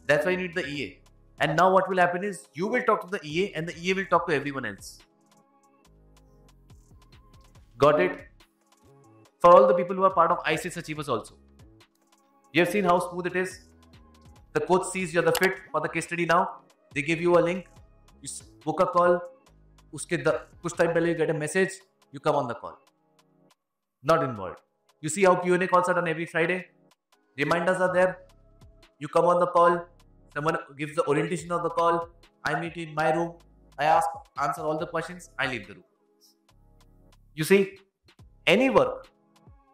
Speaker 2: That's why you need the EA. And now what will happen is you will talk to the EA and the EA will talk to everyone else. Got it? For all the people who are part of ICS Achievers also. You have seen how smooth it is? The coach sees you're the fit for the case study now. They give you a link. You book a call. Uske kuch time pehle you get a message. You come on the call. Not involved. You see how Q&A calls are done every Friday? Reminders are there. You come on the call. Someone gives the orientation of the call. I meet in my room. I answer all the questions. I leave the room. You see, any work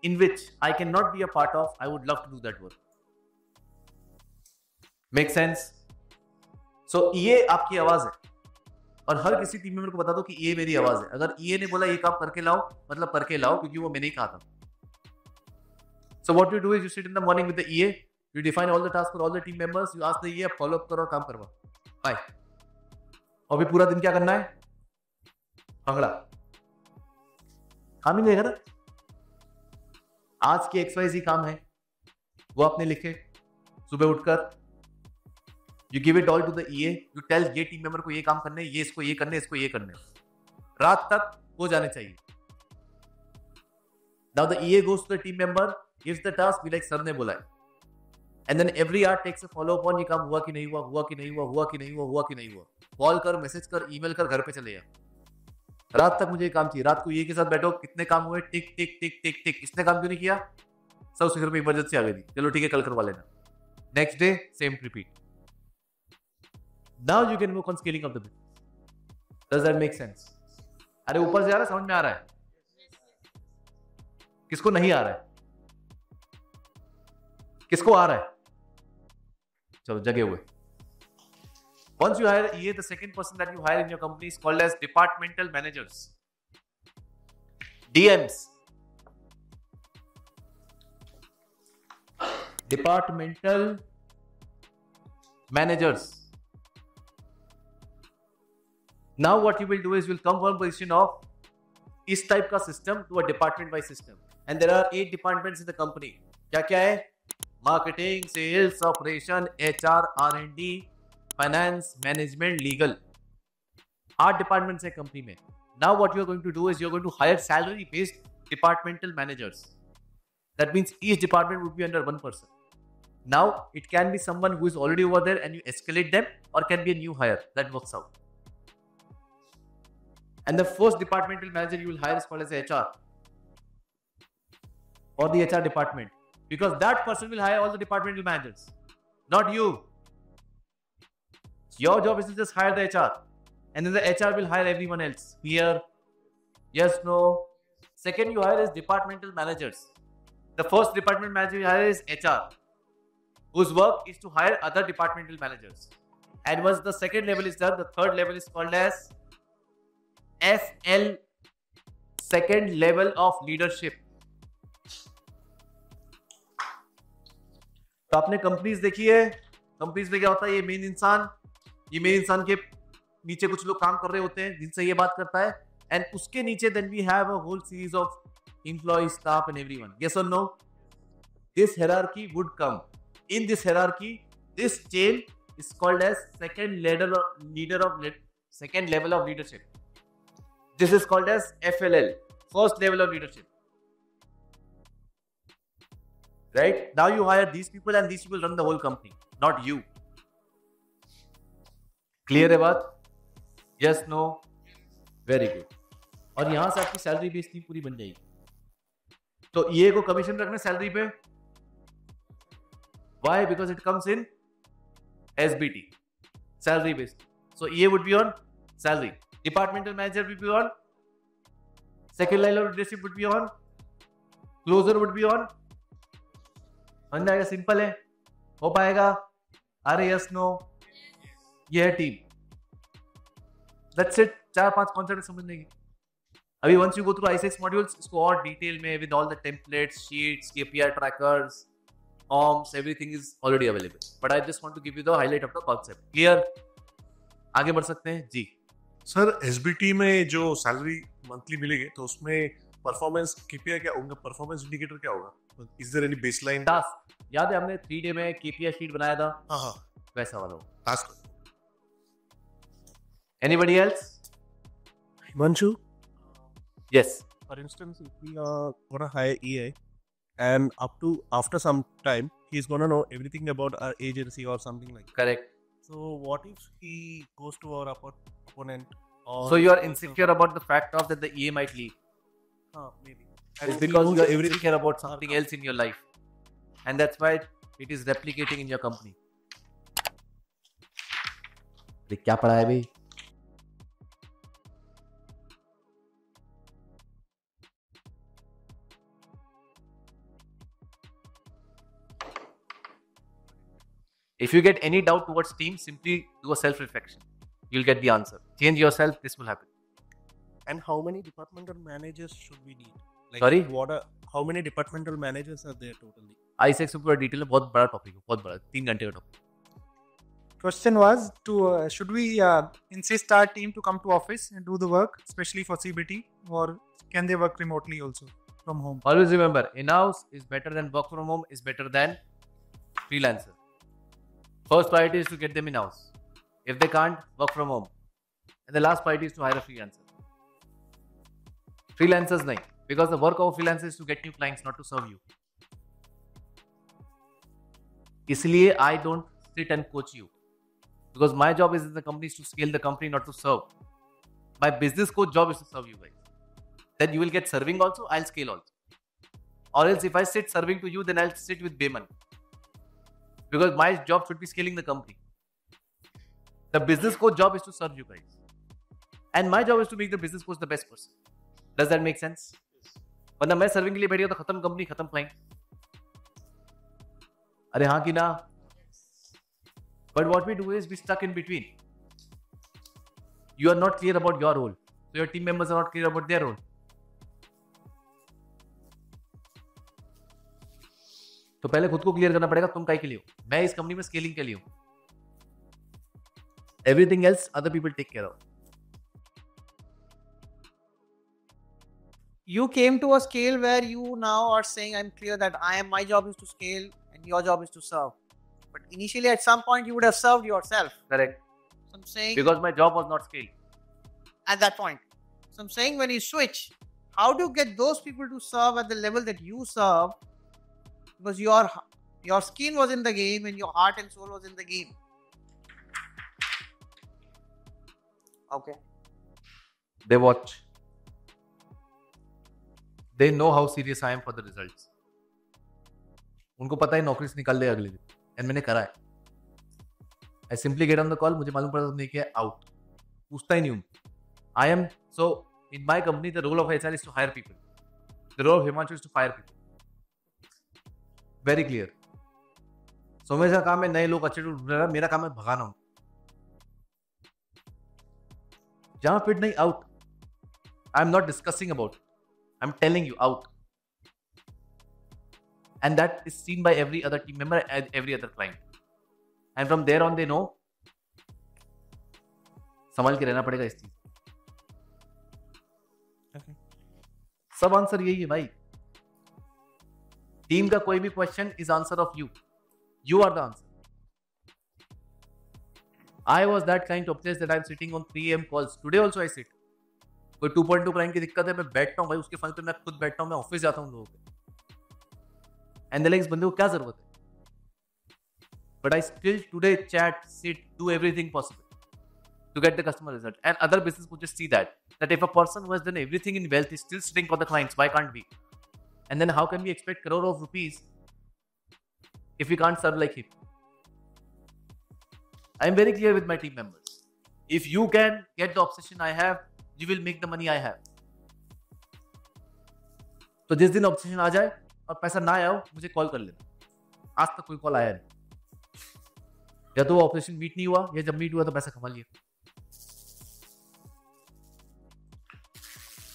Speaker 2: in which I cannot be a part of, I would love to do that work. Make sense? So EA आपकी आवाज है और हर किसी team member को बता दो कि EA मेरी आवाज है. अगर EA ने बोला ये काम करके लाओ, मतलब करके लाओ, क्योंकि वो मैंने ही कहा था. So what you do is you sit in the morning with the EA, you define all the tasks for all the team members, you ask the EA follow up करो और काम करवाओ. Bye. और फिर पूरा दिन क्या करना है? भंगड़ा. काम ही नहीं है ना. आज के XYZ काम है, वो आपने लिखे. सुबह उठकर you give it all to the EA, you tell ये टीम मेंबर को ये काम करने, ये इसको ये करने, इसको ये करने. रात तक हो जाने चाहिए. Now the EA goes to the team member, gives the task, be like sir ने बोला है. And then every hour takes a follow up on ये काम हुआ कि नहीं हुआ, हुआ कि नहीं हुआ, हुआ कि नहीं हुआ, हुआ कि नहीं हुआ. कॉल कर, मैसेज कर, ईमेल कर, घर पे चले जा. रात तक मुझे ये काम चाहिए. रात को ये के साथ बैठो, कितने काम हुए, टिक टिक टिक टिक टिक. इसने काम क्यों नहीं किया? सब उसके घर में इमरजेंसी आ गई थी. चलो ठीक है, कल करवा लेना. Next day same repeat. Now you can work on scaling of the business. Does that make sense? अरे ऊपर से आ रहा है, समझ में आ रहा है? किसको नहीं आ रहा है? किसको आ रहा है? चलो जगे हुए. Once you hire EA, the second person that you hire in your company is called as departmental managers. DMs. Departmental managers. Now what you will do is you will come from position of इस type का system to a department by system. And there are 8 departments in the company. क्या क्या है? Marketing, sales, operation, HR, R&D, finance, management, legal. 8 departments है company में. Now what you are going to do is you are going to hire salary based departmental managers. That means each department would be under one person. Now it can be someone who is already over there and you escalate them, or can be a new hire. That works out. And the first departmental manager you will hire is called as HR or the HR department, because that person will hire all the departmental managers, not you. Your job is to just hire the HR, and then the HR will hire everyone else. Here, yes, no. Second you hire is departmental managers. The first department manager you hire is HR, whose work is to hire other departmental managers. And once the second level is done, the third level is called as SL, second level of leadership. तो आपने companies देखी है. Companies में क्या होता है? ये main इंसान के नीचे कुछ लोग काम कर रहे होते हैं जिनसे ये बात करता है, एंड उसके नीचे then we have a whole series of employ, staff and everyone. Yes और no? This hierarchy would come. In this hierarchy, this chain is called as second level of leadership. This is called as FLL, first level of leadership. Right? Now you hire these people and these people run the whole company, not you. Clear है बात? Yes, no? Very good. और यहां से आपकी salary base team पूरी बन जाएगी. तो EA को कमीशन रखना सैलरी पे. Why? Because it comes in SBT, salary based. So EA would be on salary. Departmental manager would be on. Second line of leadership would be on. Closer would be on. बन जाएगा. Simple है. हो पाएगा? अरे yes no? ये है team. That's it. 4-5 concept समझने की. अभी once you go through ICX modules, इसको और डिटेल में with all the templates, sheets, KPI trackers, OMS, everything is already available. But I just want to give you the highlight of the concept. Clear? आगे बढ़ सकते हैं जी.
Speaker 4: Sir SBT में जो salary monthly मिलेगी तो उसमें परफॉर्मेंस KPI क्या होगा, परफॉर्मेंस इंडिकेटर क्या होगा? Is there any baseline
Speaker 2: task याद है हमने 3 डे में KPI शीट बनाया था.
Speaker 4: हाँ
Speaker 2: वैसा वाला हो.
Speaker 4: Task.
Speaker 2: Anybody else?
Speaker 10: Himanshu,
Speaker 2: Yes.
Speaker 10: for instance, if we are gonna hire EA, and after some time, he's gonna know everything about our agency or something like that.
Speaker 2: Correct.
Speaker 10: So what if he goes to our opponent? Or
Speaker 2: So you are insecure about the fact of that the EA might leave.
Speaker 10: Maybe.
Speaker 2: It's because you are insecure about something else in your life, and that's why it is replicating in your company. अरे क्या पढ़ा है भाई? If you get any doubt towards team, simply do a self-reflection. You'll get the answer. Change yourself, this will happen.
Speaker 10: And how many departmental managers should we need? Like,
Speaker 2: Sorry?
Speaker 10: How many departmental managers are there totally?
Speaker 2: ICX से पूरा detail में बहुत बड़ा topic है, बहुत बड़ा 3 घंटे का topic.
Speaker 8: Question was should we insist our team to come to office and do the work, especially for CBT, or can they work remotely also from home?
Speaker 2: Always remember, in-house is better than work from home, is better than freelancer. First priority is to get them in-house. If they can't, work from home. And the last priority is to hire a freelancer. Freelancers nahi, because the work of a freelancer is to get new clients, not to serve you. इसलिए I don't sit and coach you. Because my job is in the company is to scale the company, not to serve. My business coach job is to serve you guys. Then you will get serving also, I'll scale also. Or else if I sit serving to you, then I'll sit with Bayman. Because my job should be scaling the company. The business coach job is to serve you guys. And my job is to make the business coach the best person. Does that make sense? वरना मैं serving के लिए बैठ गया तो खत्म company खत्म client. अरे हाँ कि ना? But what we do is we stuck in between. You are not clear about your role. So your team members are not clear about their role. तो पहले खुद को क्लियर करना पड़ेगा तुम काय के लिए हो. मैं इस कंपनी में स्केलिंग के लिए हूं. Everything else other people take care of.
Speaker 11: You came to a scale where you now are saying, I'm clear that my job is to scale and your job is to serve. But initially at some point you would have served yourself.
Speaker 2: Correct.
Speaker 11: So I'm saying
Speaker 2: Because my job was not scaled.
Speaker 11: At that point. So I'm saying when you switch, how do you get those people to serve at the level that you serve? Because your skin was in the game and your heart and soul was in the game. Okay.
Speaker 2: They watch. They know how serious I am for the results. उनको पता है नौकरी से निकाल दे अगले दिन. And मैंने करा है. I simply get on the call. मुझे मालूम पड़ा तुमने किया out. पूछता ही नहीं हूँ. I am so in my company the role of HR is to hire people. The role of Himanshu is to fire people. Very clear. Somesh का काम है नए लोग अच्छे ढूंढ रहा है. मेरा काम है भगाना हूँ. जहाँ फिट नहीं out. I am not discussing about it. I'm telling you out. And that is seen by every other team member and every other client. And from there on they know संभाल के रहना पड़ेगा इस चीज. सब answer यही है भाई. टीम का कोई भी question is answer of you. You are the answer. I was that kind of place that I'm sitting on 3 AM calls. Today also I sit. कोई 2.2 क्लाइंट की दिक्कत है मैं बैठता हूँ भाई उसके फल पे मैं खुद बैठता हूँ मैं ऑफिस जाता हूँ लोगों के. And they're like, इस बंदे को क्या जरूरत है? But I still today chat, sit, do everything possible to get the customer result. And other business coaches see that if a person who has done everything in wealth is still sitting for the clients, why can't we? And then how can we expect crore of rupees if we can't serve like him? I am very clear with my team members. If you can get the obsession I have, you will make the money I have. तो जिस दिन obsession आ जाए और पैसा ना आया हो मुझे कॉल कर लेना. आज तक कोई कॉल आया नहीं. या तो वो ऑब्सेशन मीट नहीं हुआ या जब मीट हुआ तो पैसा कमा लिया.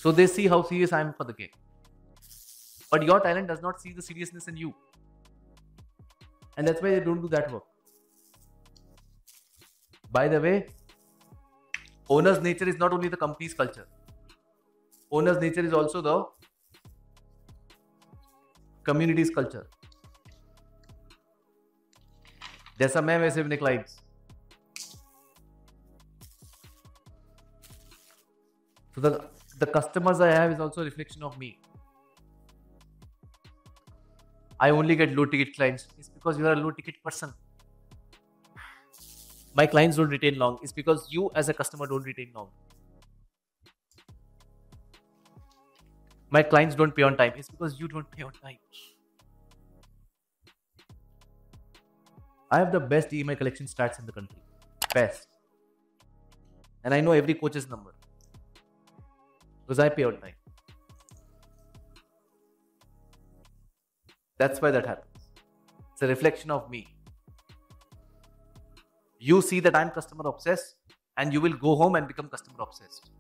Speaker 2: So they see how serious I am for the game. But your talent does not see the seriousness in you. And that's why they don't do that work. By the way, owner's nature is not only the company's culture. Owner's nature is also the community's culture. जैसा मैं वैसे अपने clients. So the customers I have is also a reflection of me. I only get low ticket clients. It's because you are a low ticket person. My clients don't retain long. It's because you as a customer don't retain long. My clients don't pay on time. It's because you don't pay on time. I have the best EMI collection stats in the country. Best. And I know every coach's number. Because I pay on time. That's why that happens. It's a reflection of me. You see that I'm customer obsessed and you will go home and become customer obsessed.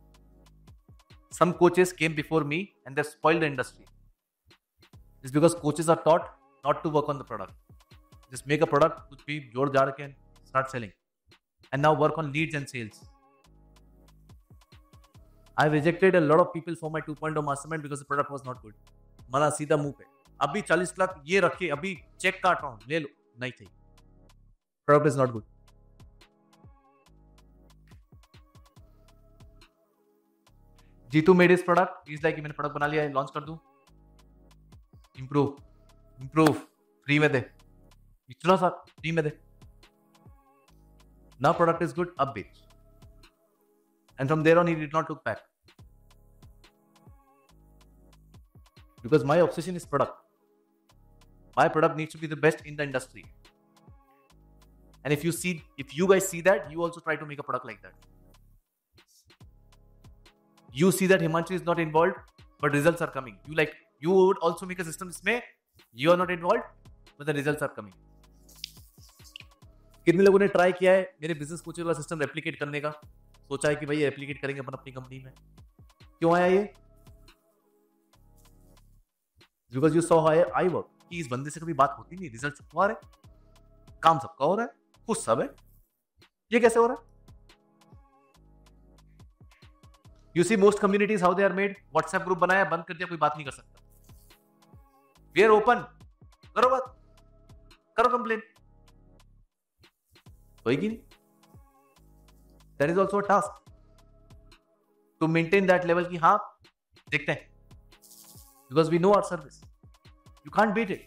Speaker 2: Some coaches came before me and they've spoiled the industry. It's because coaches are taught not to work on the product. Just make a product, which be jod jad ke and start selling. And now work on leads and sales. I rejected a lot of people for my 2.0 mastermind because the product was not good. मला सीधा मुंह पे अभी 40 लाख ये रखे अभी check काट रहा हूँ ले लो नहीं चाहिए. Product is not good. Jitu made his product. He's like मैंने प्रोडक्ट बना लिया है लॉन्च कर दूं. Improve फ्री में दे. इतना सा फ्री में दे. Now product is good, अब बेच. And from there on, he did not look back. Because my obsession is product. My product needs to be the best in the industry. And if you guys see that, you also try to make a product like that. You see that Himanshu is not involved, but results are coming. You would also make a system इसमें you are not involved, but the results are coming. कितने लोगों ने try किया है मेरे business coaching वाला system replicate करने का? सोचा है कि भाई रेप्लिकेट करेंगे अपन अपनी कंपनी में. क्यों आया ये? Because you saw how I work कि इस बंदे से कभी बात होती नहीं, रिजल्ट सबको आ रहे, काम सबका हो रहा है, खुश सब है, ये कैसे हो रहा है? You see most communities how they are made. WhatsApp group बनाया, बंद कर दिया, कोई बात नहीं कर सकता. वी आर ओपन, करो बात, करो कंप्लेन, होगी नहीं. That is also a task to maintain that level कि हाँ देखते हैं, because we know our service. You can't beat it.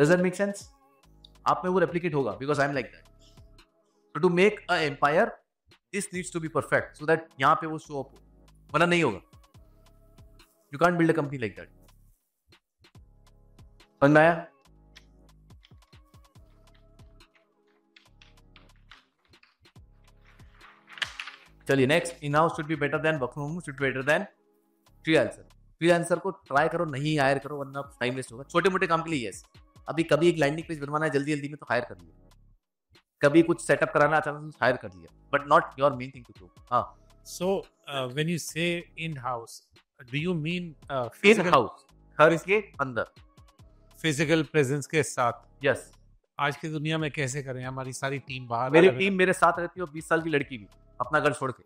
Speaker 2: Does that make sense? आप में वो replicate होगा because I'm like that. So to make a empire, this needs to be perfect so that यहाँ पे वो show up हो, वरना नहीं होगा. You can't build a company like that. समझ में आया? चलिए next. In house should be better than work from home, should be better than freelancer. Freelancer को ट्राई करो, नहीं हायर करो वरना टाइम वेस्ट होगा. छोटे मोटे काम के लिए यस. अभी कभी एक लैंडिंग पेज बनवाना है जल्दी जल्दी में तो हायर कर लिया. कभी कुछ सेटअप कराना अचानक से हायर कर लिया, but not your main thing to do. हाँ.
Speaker 6: So when you say in house, do you mean
Speaker 2: in house, घर के अंदर,
Speaker 6: फिजिकल प्रेजेंस के साथ?
Speaker 2: यस.
Speaker 6: आज की दुनिया में कैसे करें? हमारी सारी टीम बाहर,
Speaker 2: मेरी टीम मेरे साथ रहती है और 20 साल की लड़की भी अपना घर छोड़ के,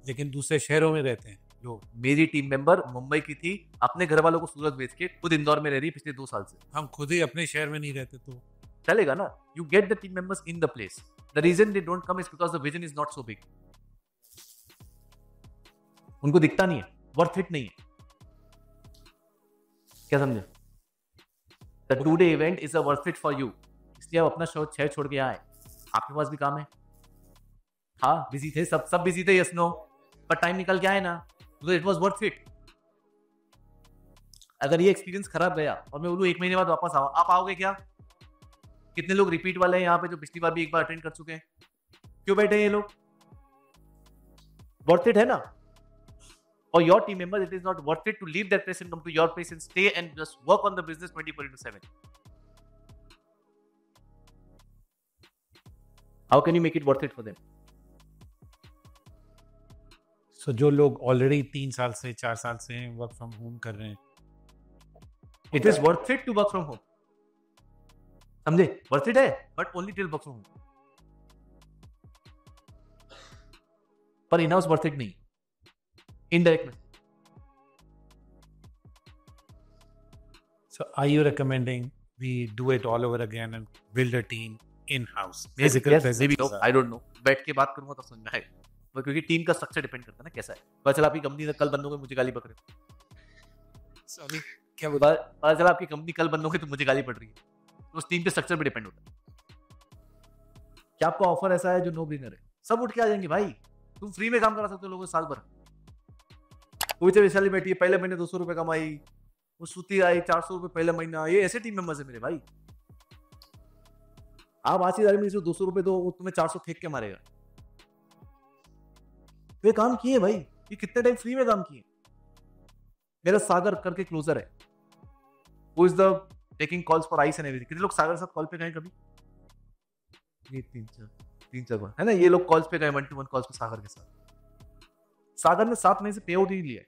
Speaker 6: लेकिन दूसरे शहरों में रहते हैं.
Speaker 2: जो मेरी टीम मेंबर मुंबई की थी, अपने घर वालों को सूरत भेज के खुद इंदौर में रह रही पिछले 2 साल से.
Speaker 6: हम खुद ही अपने शहर में नहीं रहते तो
Speaker 2: चलेगा ना. You get the team members in the place. The reason they don't come is because the vision is not so big. उनको दिखता नहीं है, वर्थ इट नहीं है. क्या समझे? The 2-day event is a worth it for you. इसलिए आप अपना शहर छोड़ के आए. आपके पास भी काम है. हाँ बिजी थे, सब बिजी थे, यस नो, पर टाइम निकल के आए ना, इट वाज वर्थ इट. अगर ये एक्सपीरियंस खराब गया और मैं बोलूं 1 महीने बाद वापस आओ, आप आओगे क्या? कितने लोग रिपीट वाले हैं यहाँ पे जो पिछली बार भी एक बार अटेंड कर चुके हैं? क्यों बैठे हैं ये लोग? वर्थ इट है ना? और your team members, it is not worth it to leave that place and come to your place and stay and just work on the business 24/7. How can you make it worth it for them?
Speaker 6: सो जो लोग already 3 साल से 4 साल से work from home कर रहे हैं,
Speaker 2: It is worth it to work from home. समझे? Worth it है, but only till work from home. पर इन हाउस वर्थ इट नहीं, इनडायरेक्ट में.
Speaker 6: so are you recommending we do it all over again and build a team in house?
Speaker 2: Yes, maybe no, I don't know. बैठ के बात करूंगा तो समझ में आएगा. पर क्योंकि टीम का स्ट्रक्चर डिपेंड करता है ना कैसा है. पता चला आपकी कंपनी कल बंद हो गई, मुझे गाली पकड़ रहे हो.
Speaker 6: Sorry,
Speaker 2: पता चला आपकी कंपनी कल बंद हो गई तो मुझे गाली पड़ रही है. तो उस टीम के स्ट्रक्चर पे डिपेंड होता है. क्या आपका ऑफर ऐसा है जो नो ब्रेनर है? सब उठ के आ जाएंगे भाई. तुम फ्री में काम करा सकते हो लोगों को साल भर. कोई तो वैशाली बैठी है, पहले महीने 200 रुपए कमाई, वो सूती आई 400 रुपए पहले महीना. ये ऐसे टीम मेंबर्स है मेरे भाई. आप आज की तारीख में 200 रुपए दो, वो तुम्हें 400 फेंक के मारेगा. तो ये काम किए भाई, ये कितने टाइम फ्री में काम किए. मेरा सागर करके क्लोजर है, who is the taking calls for ice and everything. कितने लोग सागर के साथ कॉल पे गए कभी? ये 3-4 बार है ना. ये लोग कॉल्स पे गए, 1-to-1 कॉल्स पे सागर के साथ. सागर ने 7 महीने से पे आउट ही नहीं लिया है.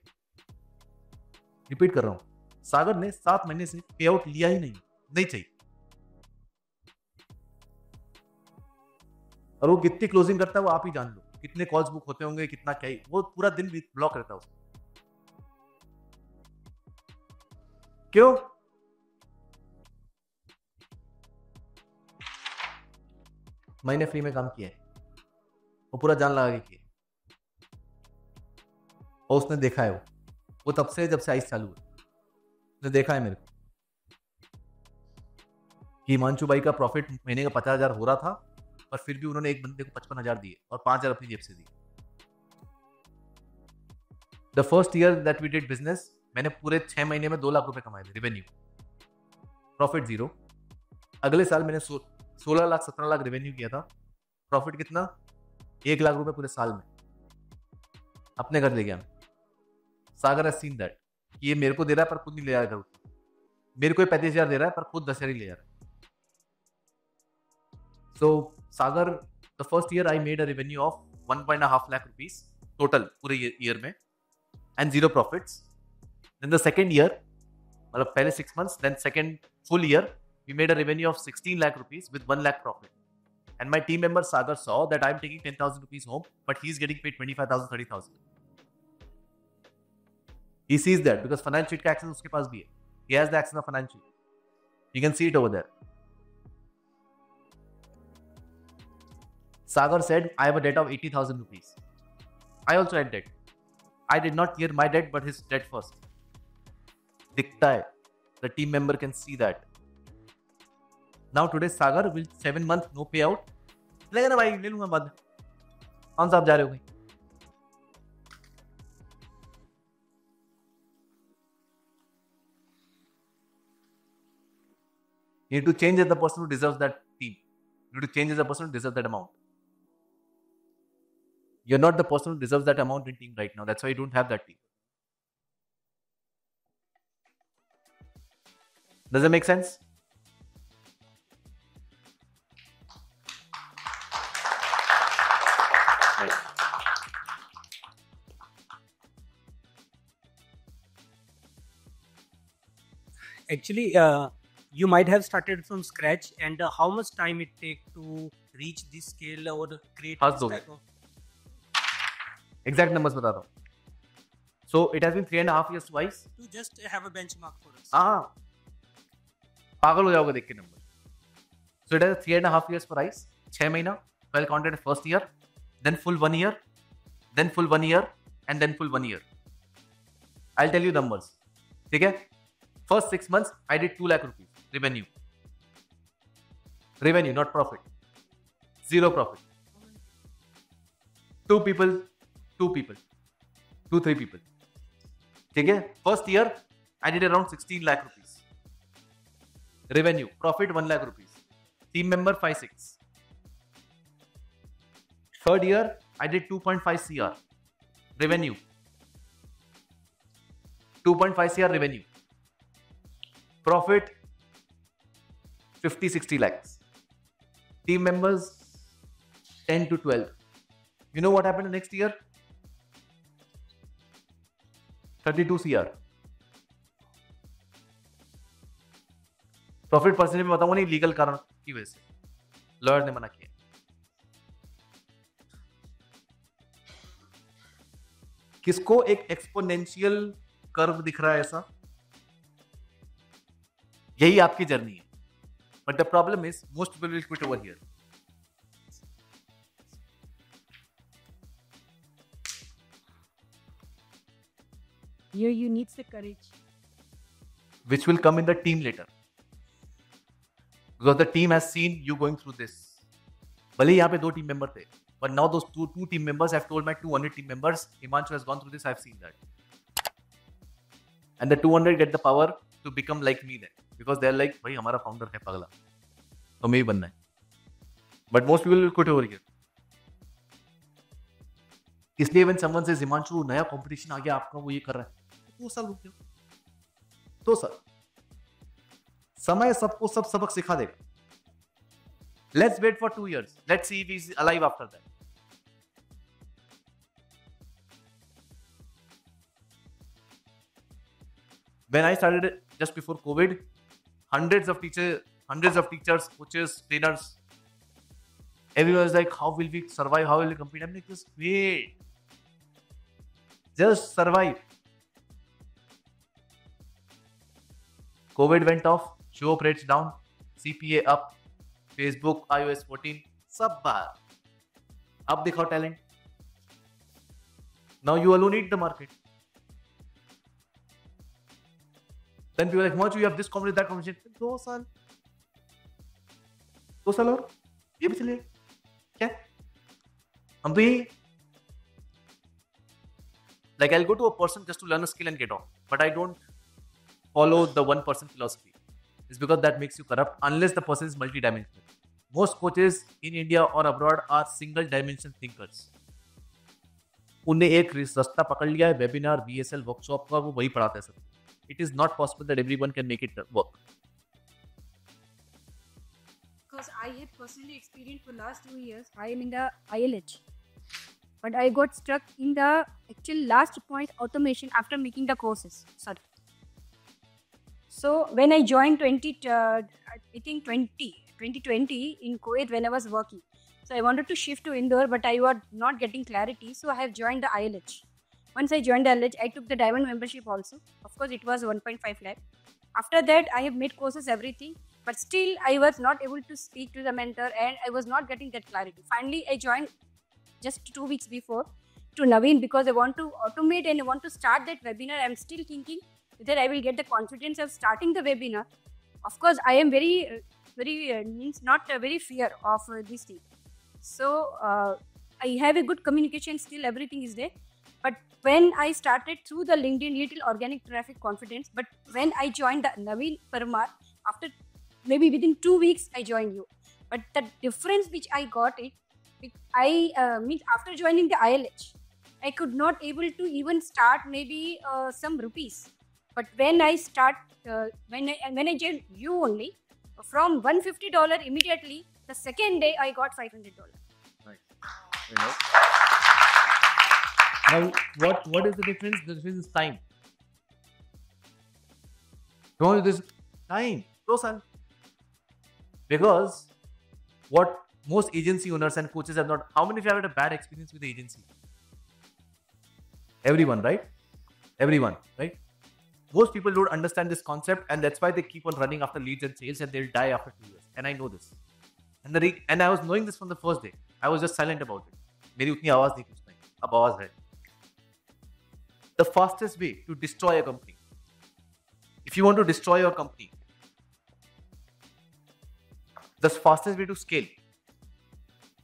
Speaker 2: रिपीट कर रहा हूं, सागर ने 7 महीने से पे आउट लिया ही नहीं चाहिए. और वो कितनी क्लोजिंग करता है वो आप ही जान लो. कितने कॉल्स बुक होते होंगे, कितना क्या ही, वो पूरा दिन ब्लॉक रहता है उसको. क्यों? मैंने फ्री में काम किया है, वो पूरा जान लगा के किया, और उसने देखा है. वो तब से जब से आइस चालू है उसने देखा है मेरे को कि हिमांशु भाई का प्रॉफिट महीने का 50,000 हो रहा था, पर फिर भी उन्होंने एक बंदे को 55,000 दिए और 5,000 अपनी जेब से दिए. The first year that we did business, मैंने पूरे 6 महीने में 2 लाख रुपए कमाए थे रेवेन्यू, प्रॉफिट 0. अगले साल मैंने 16 लाख 17 लाख रेवेन्यू किया था, प्रॉफिट कितना? 1 लाख रुपए पूरे साल में अपने घर ले गया. सागर हैज सीन दैट कि ये मेरे को दे रहा है पर खुद नहीं ले जा रहा. मेरे को 35,000 दे रहा है पर खुद 10,000 ही ले जा रहा है. So Sagar, the first year I made a revenue of 1.5 lakh rupees total पूरे year में and 0 profits. Then the second year, मतलब पहले 6 months, then second full year, we made a revenue of 16 lakh rupees with 1 lakh profit. And my team member Sagar saw that I'm taking 10,000 rupees home, but he's getting paid 25,000, 30,000. He sees that because financial sheet का access उसके पास भी है. He has the access of financial. You can see it over there. Sagar said, I have a debt of 80,000 rupees. I also had debt. I did not clear my debt, but his debt first. दिखता है. The team member can see that. Now today Sagar will 7 months no payout. लेगा ना भाई, ले लूंगा बाद. कौन सा आप जा रहे हो भाई? You need to change as the person who deserves that team. You need to change as the person who deserves that amount. You're not the person who deserves that amount in team right now. That's why you don't have that team. Does that make sense? Right.
Speaker 12: Actually, you might have started from scratch, and how much time it take to reach this scale or create
Speaker 2: How's
Speaker 12: this
Speaker 2: those?
Speaker 12: type of...
Speaker 2: Exact numbers बता रहा हूँ. So it has been 3.5 years twice.
Speaker 12: To just have a benchmark for us.
Speaker 2: हाँ, पागल हो जाओगे देख के number. So it has 3.5 years for ICE. 6 महीना. Well counted first year, then full 1 year, then full 1 year, and then full 1 year. I'll tell you numbers. ठीक है? First 6 months, I did 2 lakh rupees revenue. Revenue, not profit. 0 profit. 2 people, 2 people, 3 people. ठीक है? First year, I did around 16 lakh rupees. Revenue, profit 1 lakh rupees. Team member 5-6. Third year, I did 2.5 CR. Revenue. 2.5 CR revenue. Profit 50-60 lakhs. Team members 10 to 12. You know what happened the next year? 32 CR. Profit percentage में बताऊंगा नहीं, legal कारण की वजह से lawyer ने मना किया. किसको एक एक्सपोनेंशियल कर्व दिख रहा है ऐसा? यही आपकी जर्नी है. But the problem is most people will quit over here.
Speaker 13: Here you need the courage.
Speaker 2: Which will come in the team later. Because the team has seen you going through this. भले यहाँ पे 2 team members थे, but now those two team members have told my 200 team members, Himanshu has gone through this, I've seen that. And the 200 get the power to become like me then. Because they're like, भाई हमारा founder है पगला, तो हमें ही बनना है. But most people will quit over here. इसलिए when someone says, Himanshu नया competition आ गया आपका, वो ये कर रहा है, 2 साल रुक जाओ. 2 साल. समय सबको सब सबक सिखा देगा. Let's wait for 2 years. Let's see if he's alive after that. When I started just before COVID, hundreds of teachers, coaches, trainers, everyone was like, how will we survive? How will we compete? I'm like, just wait. Just survive. COVID went off, show up rates down, CPA up, Facebook, iOS 14, सब बाहर. अब दिखाओ talent. Now you alone eat the market. Then people are like, Himanshu, you have this competition, that competition. 2 साल. 2 साल और ये भी चले क्या? हम तो यही. Like I'll go to a person just to learn a skill and get off, but I don't follow the 1% philosophy. It's because that makes you corrupt unless the person is multi-dimensional. Most coaches in India or abroad are single-dimensional thinkers. उन्हें एक रास्ता पकड़ लिया है, webinar, BSL, workshop का, वो वही पढ़ाते हैं सब. It is not possible that everyone can make it work.
Speaker 13: Because I have personally experienced for last 2 years, I am in the ILH. But I got stuck in the actual last point, automation, after making the courses. Sorry. So when I joined 2020 in Kuwait when I was working. So I wanted to shift to Indore, but I was not getting clarity. So I have joined the ILH. Once I joined the ILH, I took the diamond membership also. Of course, it was 1.5 lakh. After that, I have made courses, everything. But still, I was not able to speak to the mentor and I was not getting that clarity. Finally, I joined just 2 weeks before to Naveen because I want to automate and I want to start that webinar. I'm still thinking whether I will get the confidence of starting the webinar. Of course, I am very fear of this thing. So I have a good communication, still everything is there. But when I started through the LinkedIn, little organic traffic confidence, but when I joined the Naveen Parmar, after maybe within 2 weeks, I joined you. But the difference which I got it, means after joining the ILH, I could not able to even start maybe some rupees. But when I start, when I joined you only, from $150 immediately, the second day I got $500.
Speaker 2: Right. Now, what is the difference? The difference is time. No, this time. 2 saal. Because what most agency owners and coaches have not. How many of you have had a bad experience with the agency? Everyone, right? Everyone, right? Most people don't understand this concept, and that's why they keep on running after leads and sales, and they'll die after 2 years. And I know this. And I was knowing this from the first day. I was just silent about it. मेरी उतनी आवाज नहीं कुछ नहीं. अब आवाज है. The fastest way to destroy a company. If you want to destroy your company, the fastest way to scale.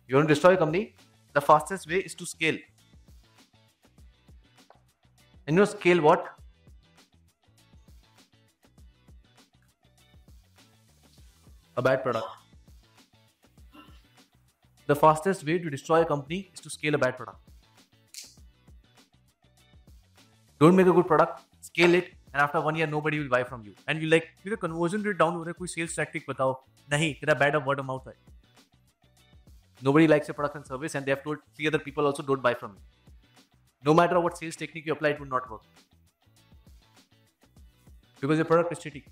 Speaker 2: You want to destroy a company? The fastest way is to scale. And you know scale what? A bad product. The fastest way to destroy a company is to scale a bad product. Don't make a good product, scale it, and after 1 year nobody will buy from you. And you're like, मेरा conversion rate down हो रहा है, कोई sales tactic बताओ. नहीं, तेरा bad word of mouth है. Nobody likes your product and service, and they have told 3 other people also don't buy from you. No matter what sales technique you apply, it will not work. because your product is shitty.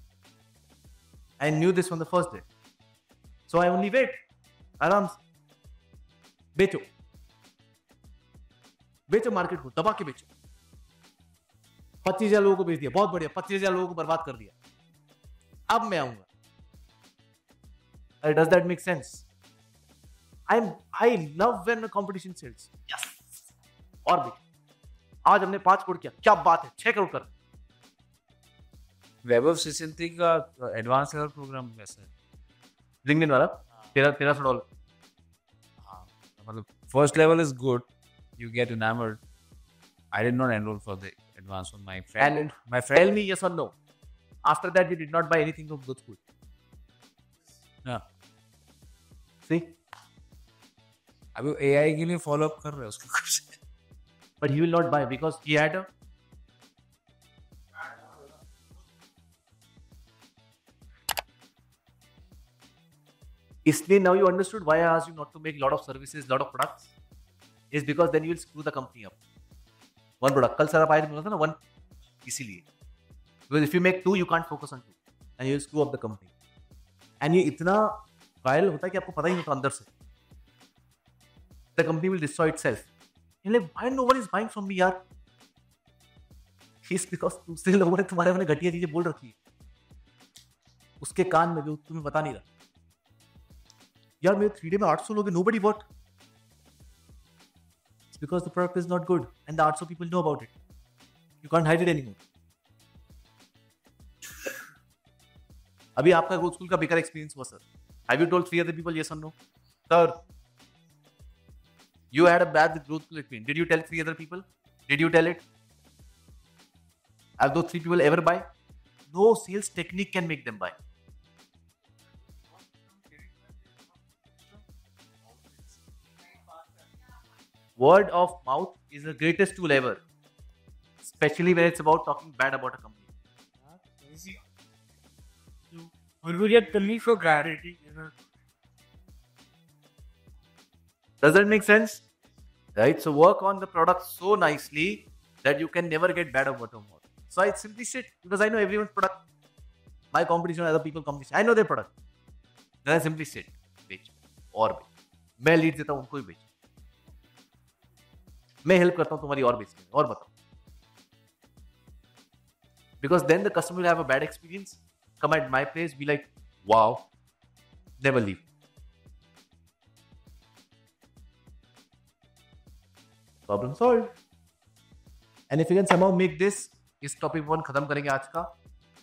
Speaker 2: I knew this from the first day. So I only wait. आराम से बेचो बेचो, market को दबा के बेचो. 25,000 लोगों को बेच दिया, बहुत बढ़िया. 25,000 लोगों को बर्बाद कर दिया. अब मैं आऊंगा. Does that make sense? I love when the competition sells. Yes. और भी आज हमने 5 करोड़ किया, क्या बात है, 6 करोड़ कर.
Speaker 14: वैभव सिसिंथी का एडवांस लेवल प्रोग्राम कैसा है?
Speaker 2: लिंक्डइन वाला $1300.
Speaker 14: हाँ, मतलब first level is good, you get enamored. I did not enroll for the advanced one. My friend,
Speaker 2: Tell me yes or no. After that, you did not buy anything from good school.
Speaker 14: No.
Speaker 2: See?
Speaker 14: अभी AI के लिए follow up कर रहे हैं उसके कुछ.
Speaker 2: But he will not buy because he had a इसलिए now you understood why I asked you not to make lot of services, lot of products. Is because then you will screw the company up. One product. कल sir आप आए बोला था ना one, इसीलिए. Because if you make 2, you can't focus on 2, and you will screw up the company. And ये इतना viral होता है कि आपको पता ही नहीं होता अंदर से. The company will destroy itself. You're like, why no one is buying from me यार? It's because दूसरे लोगों ने तुम्हारे बारे में घटिया चीजें बोल रखी है. उसके कान में जो तुम्हें बता नहीं रहा. यार मेरे 3D में 800 लोग हैं, nobody bought. It's because the product is not good and the 800 people know about it. You can't hide it anymore. अभी आपका ग्रोथ स्कूल का बेकार एक्सपीरियंस हुआ sir. Have you told 3 other people yes or no? Sir, you had a bad growth school experience. Did you tell 3 other people? Did you tell it? Have those 3 people ever buy? No sales technique can make them buy. Word of mouth is the greatest tool ever, especially when it's about talking bad about a company.
Speaker 8: Or would you tell me for clarity?
Speaker 2: Does that make sense? Right? So work on the product so nicely that you can never get bad word of mouth. So I simply said, because I know everyone's product. My competition, other people competition. I know their product. Then I simply said, बेच और बेच. मैं lead देता हूँ उनको ही बेच. मैं help करता हूँ तुम्हारी और बेचने में, और बताओ. Because then the customer will have a bad experience, come at my place, be like, wow, never leave. Problem solved. And if you can somehow make this, इस topic 1 खत्म करेंगे आज का.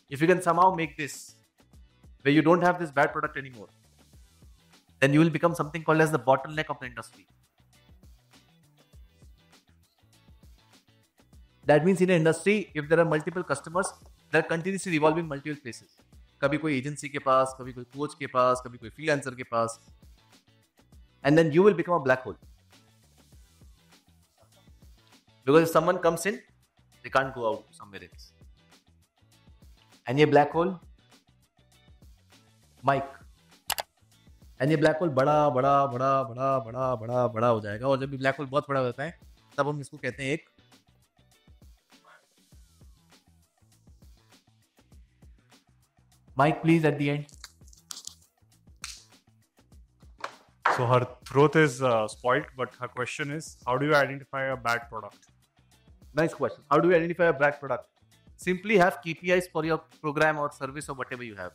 Speaker 2: If you can somehow make this, where you don't have this bad product anymore, then you will become something called as the bottleneck of the industry. That means in an industry, if there are multiple customers, they are continuously revolving multiple places. कभी कोई agency के पास, कभी कोई coach के पास, कभी कोई freelancer के पास, and then you will become a black hole. Because if someone comes in, they can't go out somewhere else. And ये black hole, Mike. And ये black hole बड़ा बड़ा बड़ा बड़ा बड़ा बड़ा बड़ा हो जाएगा. और जब भी black hole बहुत बड़ा होता है, तब हम इसको कहते हैं एक Mike, please, at the end.
Speaker 5: So her throat is spoiled, but her question is, how do you identify a bad product?
Speaker 2: Nice question. How do you identify a bad product? Simply have KPIs for your program or service or whatever you have.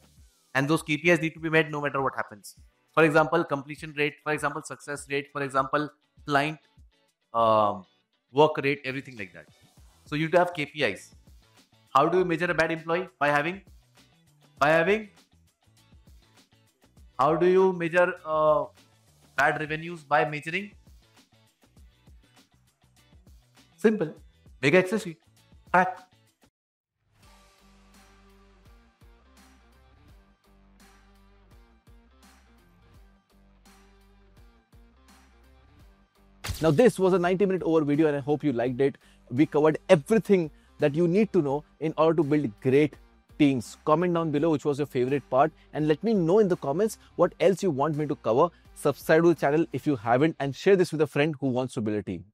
Speaker 2: And those KPIs need to be met no matter what happens. For example, completion rate, for example, success rate, for example, client work rate, everything like that. So you need to have KPIs. How do you measure a bad employee? By having how do you measure bad revenues? By measuring simple, make Excel sheet, track.
Speaker 1: Now this was a 90-minute over video and I hope you liked it. We covered everything that you need to know in order to build great teams. Comment down below which was your favorite part and let me know in the comments what else you want me to cover. Subscribe to the channel if you haven't and share this with a friend who wants to build a team.